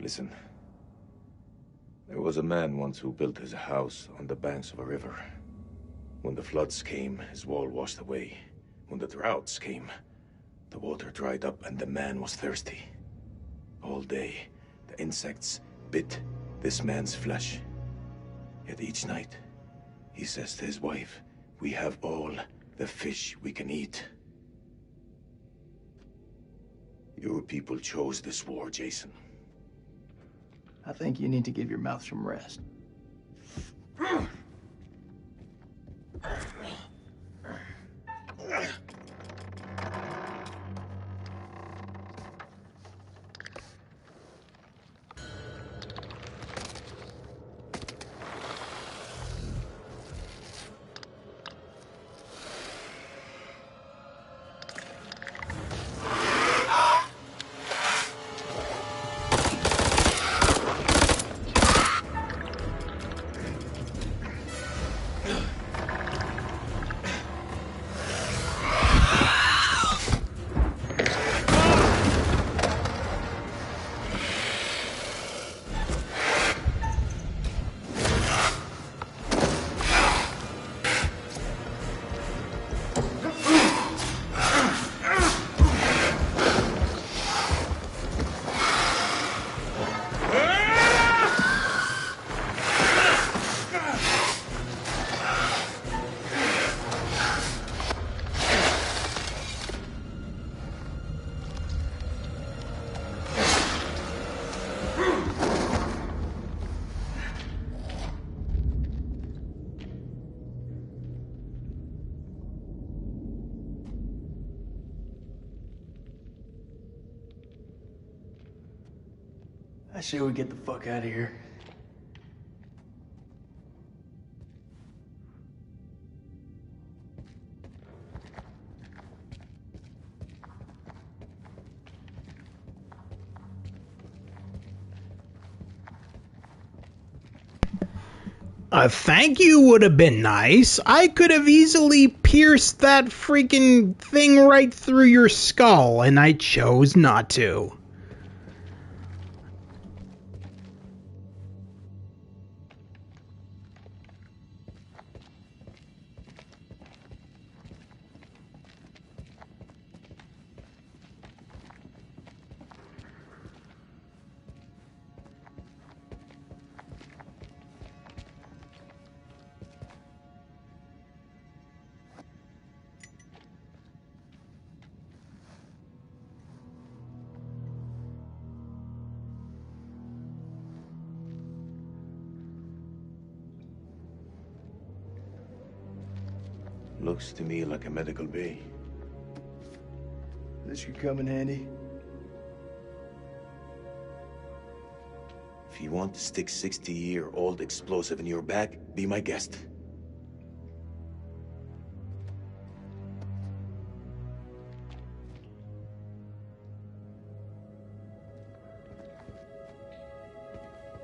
Listen. There was a man once who built his house on the banks of a river. When the floods came, his wall washed away. When the droughts came, the water dried up and the man was thirsty. All day, the insects bit this man's flesh. Yet each night, he says to his wife, "We have all the fish we can eat." Your people chose this war, Jason. I think you need to give your mouth some rest. I say we get the fuck out of here. A thank you would have been nice. I could have easily pierced that freaking thing right through your skull, and I chose not to. Looks to me like a medical bay. This could come in handy. If you want to stick 60-year-old explosive in your back, be my guest.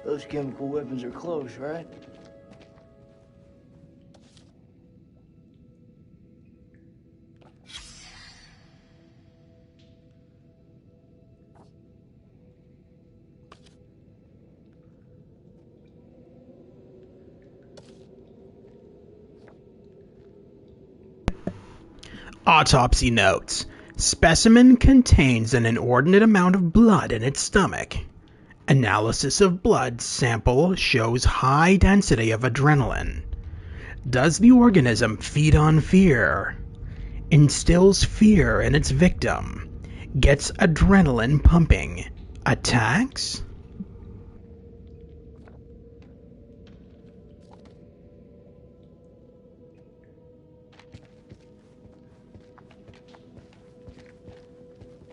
Those chemical weapons are close, right? Autopsy notes. Specimen contains an inordinate amount of blood in its stomach. Analysis of blood sample shows high density of adrenaline. Does the organism feed on fear? Instills fear in its victim. Gets adrenaline pumping. Attacks?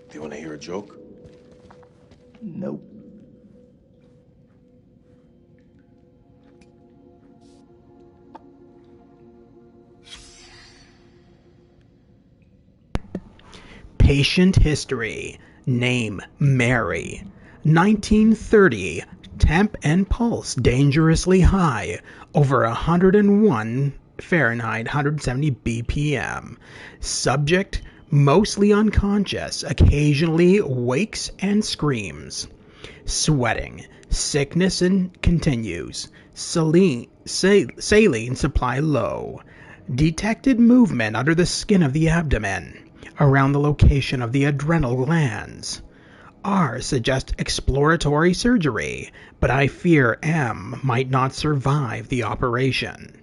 Do you want to hear a joke? Nope. Patient history. Name Mary. 1930. Temp and pulse dangerously high. Over 101 Fahrenheit, 170 BPM. Subject mostly unconscious. Occasionally wakes and screams. Sweating. Sickness and continues. Saline supply low. Detected movement under the skin of the abdomen, around the location of the adrenal glands. R suggests exploratory surgery, but I fear M might not survive the operation.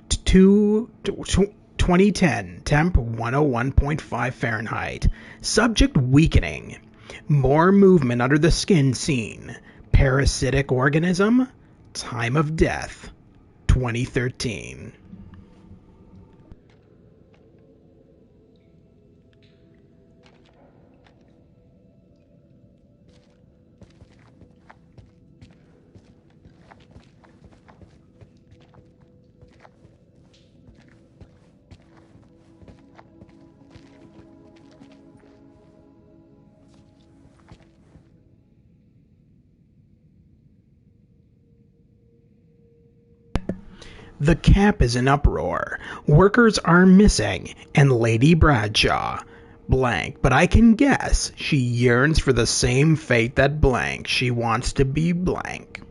2010, temp 101.5 Fahrenheit. Subject weakening. More movement under the skin seen. Parasitic organism. Time of death 2013. The camp is in uproar. Workers are missing, and Lady Bradshaw, blank, but I can guess she yearns for the same fate that blank. She wants to be blank.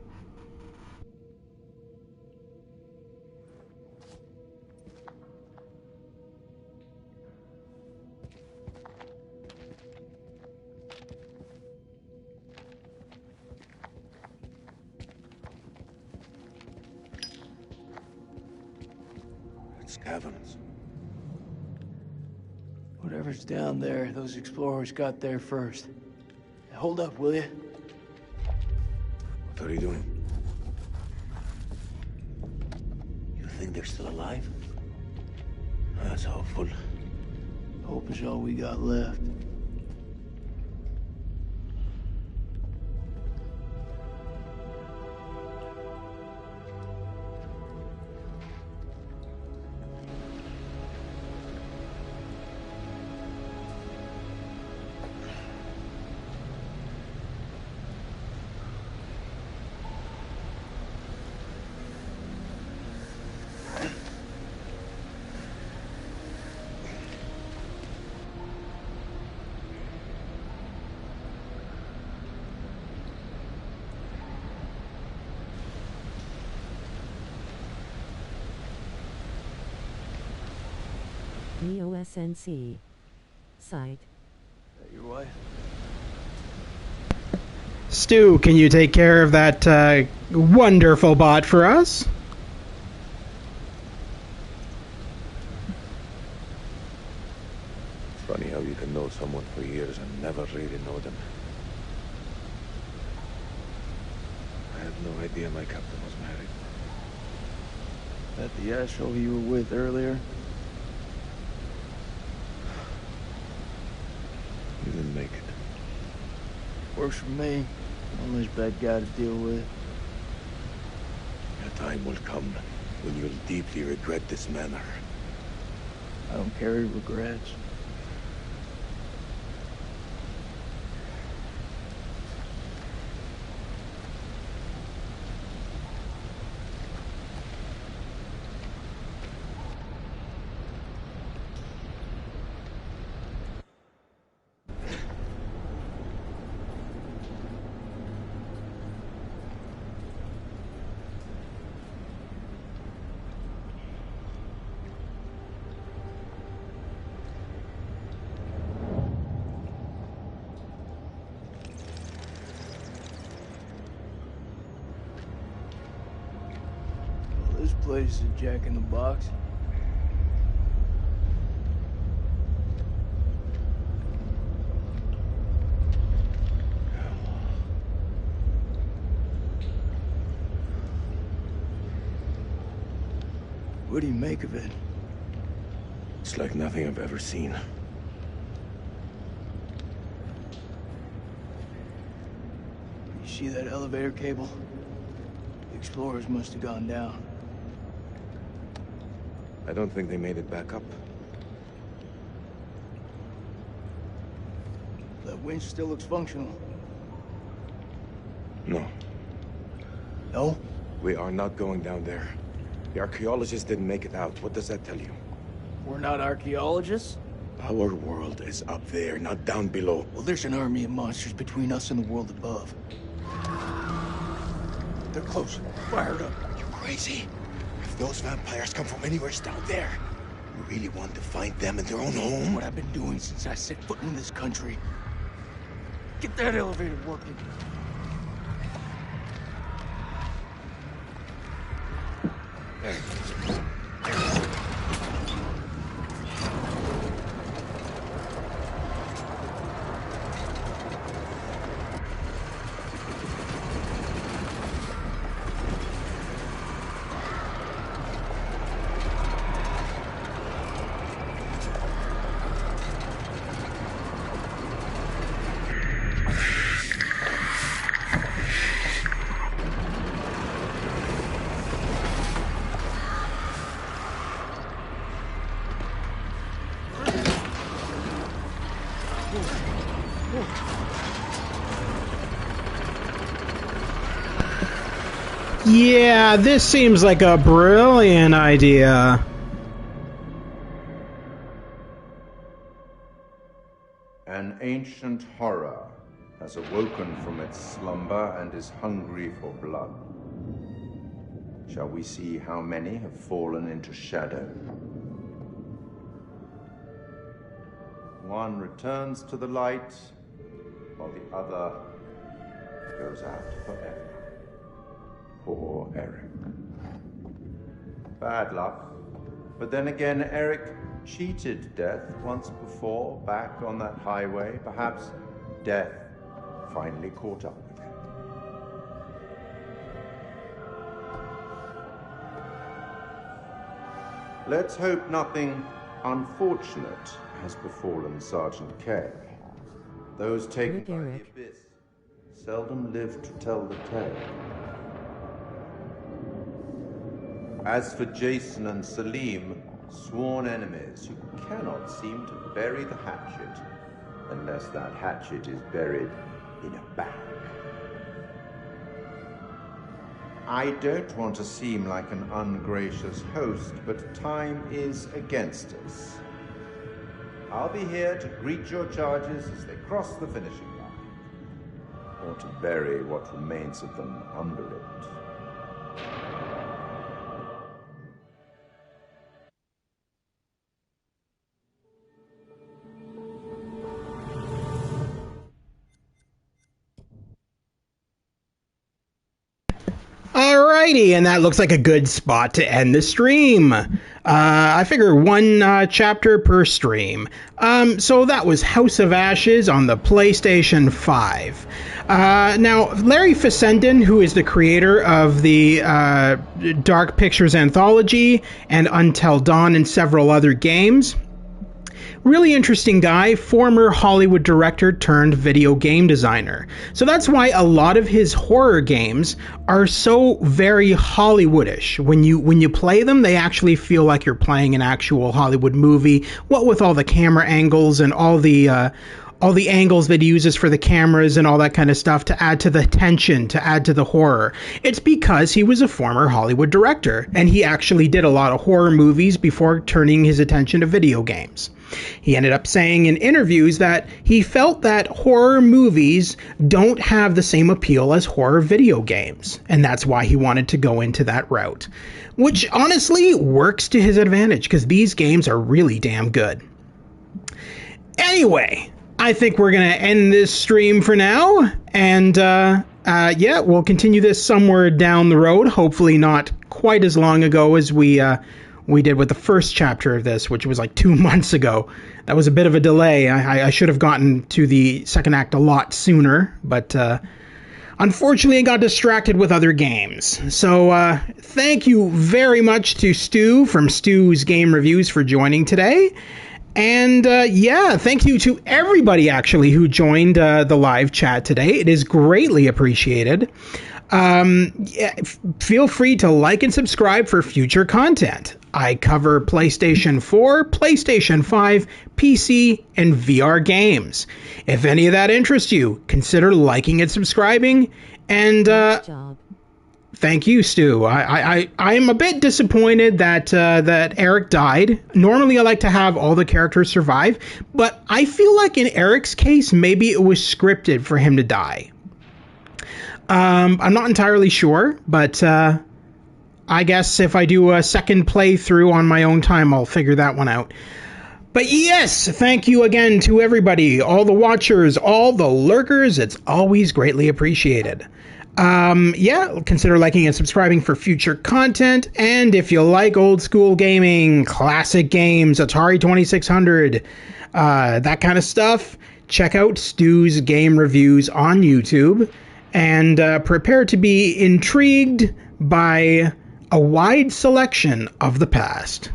Caverns. Whatever's down there, those explorers got there first. Hold up, will you? What are you doing? You think they're still alive? That's hopeful. Hope is all we got left. NeoSNC. Site. Your wife? Stu, can you take care of that wonderful bot for us? Funny how you can know someone for years and never really know them. I had no idea my captain was married. That the asshole you were with earlier? You didn't make it. Works for me. One less bad guy to deal with. A time will come when you'll deeply regret this manner. I don't carry regrets. place is Jack in the Box? What do you make of it? It's like nothing I've ever seen. You see that elevator cable? The explorers must have gone down. I don't think they made it back up. That winch still looks functional. No. No? We are not going down there. The archaeologists didn't make it out. What does that tell you? We're not archaeologists? Our world is up there, not down below. Well, there's an army of monsters between us and the world above. They're close. Fired up. You crazy? If those vampires come from anywhere down there, you really want to find them in their own home? What I've been doing since I set foot in this country. Get that elevator working. Yeah, this seems like a brilliant idea. An ancient horror has awoken from its slumber and is hungry for blood. Shall we see how many have fallen into shadow? One returns to the light, while the other goes out forever. Poor Eric. Bad luck. But then again, Eric cheated death once before, back on that highway. Perhaps death finally caught up with him. Let's hope nothing unfortunate has befallen Sergeant K. Those taken by the abyss seldom live to tell the tale. As for Jason and Salim, sworn enemies who cannot seem to bury the hatchet unless that hatchet is buried in a bag. I don't want to seem like an ungracious host, but time is against us. I'll be here to greet your charges as they cross the finishing line, or to bury what remains of them under it. Alrighty, and that looks like a good spot to end the stream. I figure one chapter per stream. So that was House of Ashes on the PlayStation 5. Now, Larry Fessenden, who is the creator of the Dark Pictures Anthology and Until Dawn and several other games, really interesting guy, former Hollywood director turned video game designer. So that's why a lot of his horror games are so very Hollywoodish. When you play them, they actually feel like you're playing an actual Hollywood movie. What with all the camera angles and all the angles that he uses for the cameras and all that kind of stuff to add to the tension, to add to the horror. It's because he was a former Hollywood director, and he actually did a lot of horror movies before turning his attention to video games. He ended up saying in interviews that he felt that horror movies don't have the same appeal as horror video games, and that's why he wanted to go into that route. Which honestly works to his advantage, because these games are really damn good. Anyway, I think we're going to end this stream for now, and yeah, we'll continue this somewhere down the road, hopefully not quite as long ago as we did with the first chapter of this, which was like 2 months ago. That was a bit of a delay. I should have gotten to the second act a lot sooner, but unfortunately I got distracted with other games. So thank you very much to Stu from Stu's Game Reviews for joining today. And yeah, thank you to everybody actually who joined the live chat today. It is greatly appreciated. Yeah, feel free to like and subscribe for future content. I cover PlayStation 4, PlayStation 5, PC, and VR games. If any of that interests you, consider liking and subscribing. And thank you, Stu. I am a bit disappointed that Eric died. Normally I like to have all the characters survive, but I feel like in Eric's case, maybe it was scripted for him to die. I'm not entirely sure, but I guess if I do a second playthrough on my own time, I'll figure that one out. But yes, thank you again to everybody, all the watchers, all the lurkers. It's always greatly appreciated. Yeah, consider liking and subscribing for future content. And if you like old school gaming, classic games, Atari 2600, that kind of stuff, check out Stu's Game Reviews on YouTube. And prepare to be intrigued by a wide selection of the past.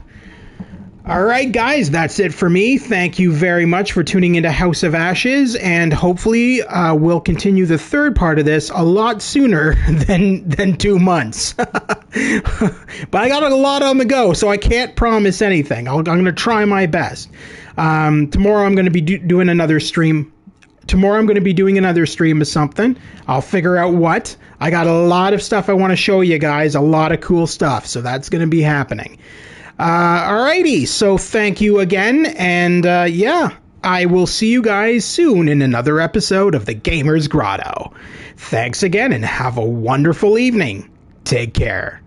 All right, guys, that's it for me. Thank you very much for tuning into House of Ashes, and hopefully we'll continue the third part of this a lot sooner than 2 months. But I got a lot on the go, so I can't promise anything. I'm going to try my best. Tomorrow I'm going to be doing another stream. Tomorrow I'm going to be doing another stream of something. I'll figure out what. I got a lot of stuff I want to show you guys, a lot of cool stuff, so that's going to be happening. Alrighty, so thank you again, and yeah, I will see you guys soon in another episode of the Gamer's Grotto. Thanks again, and have a wonderful evening. Take care.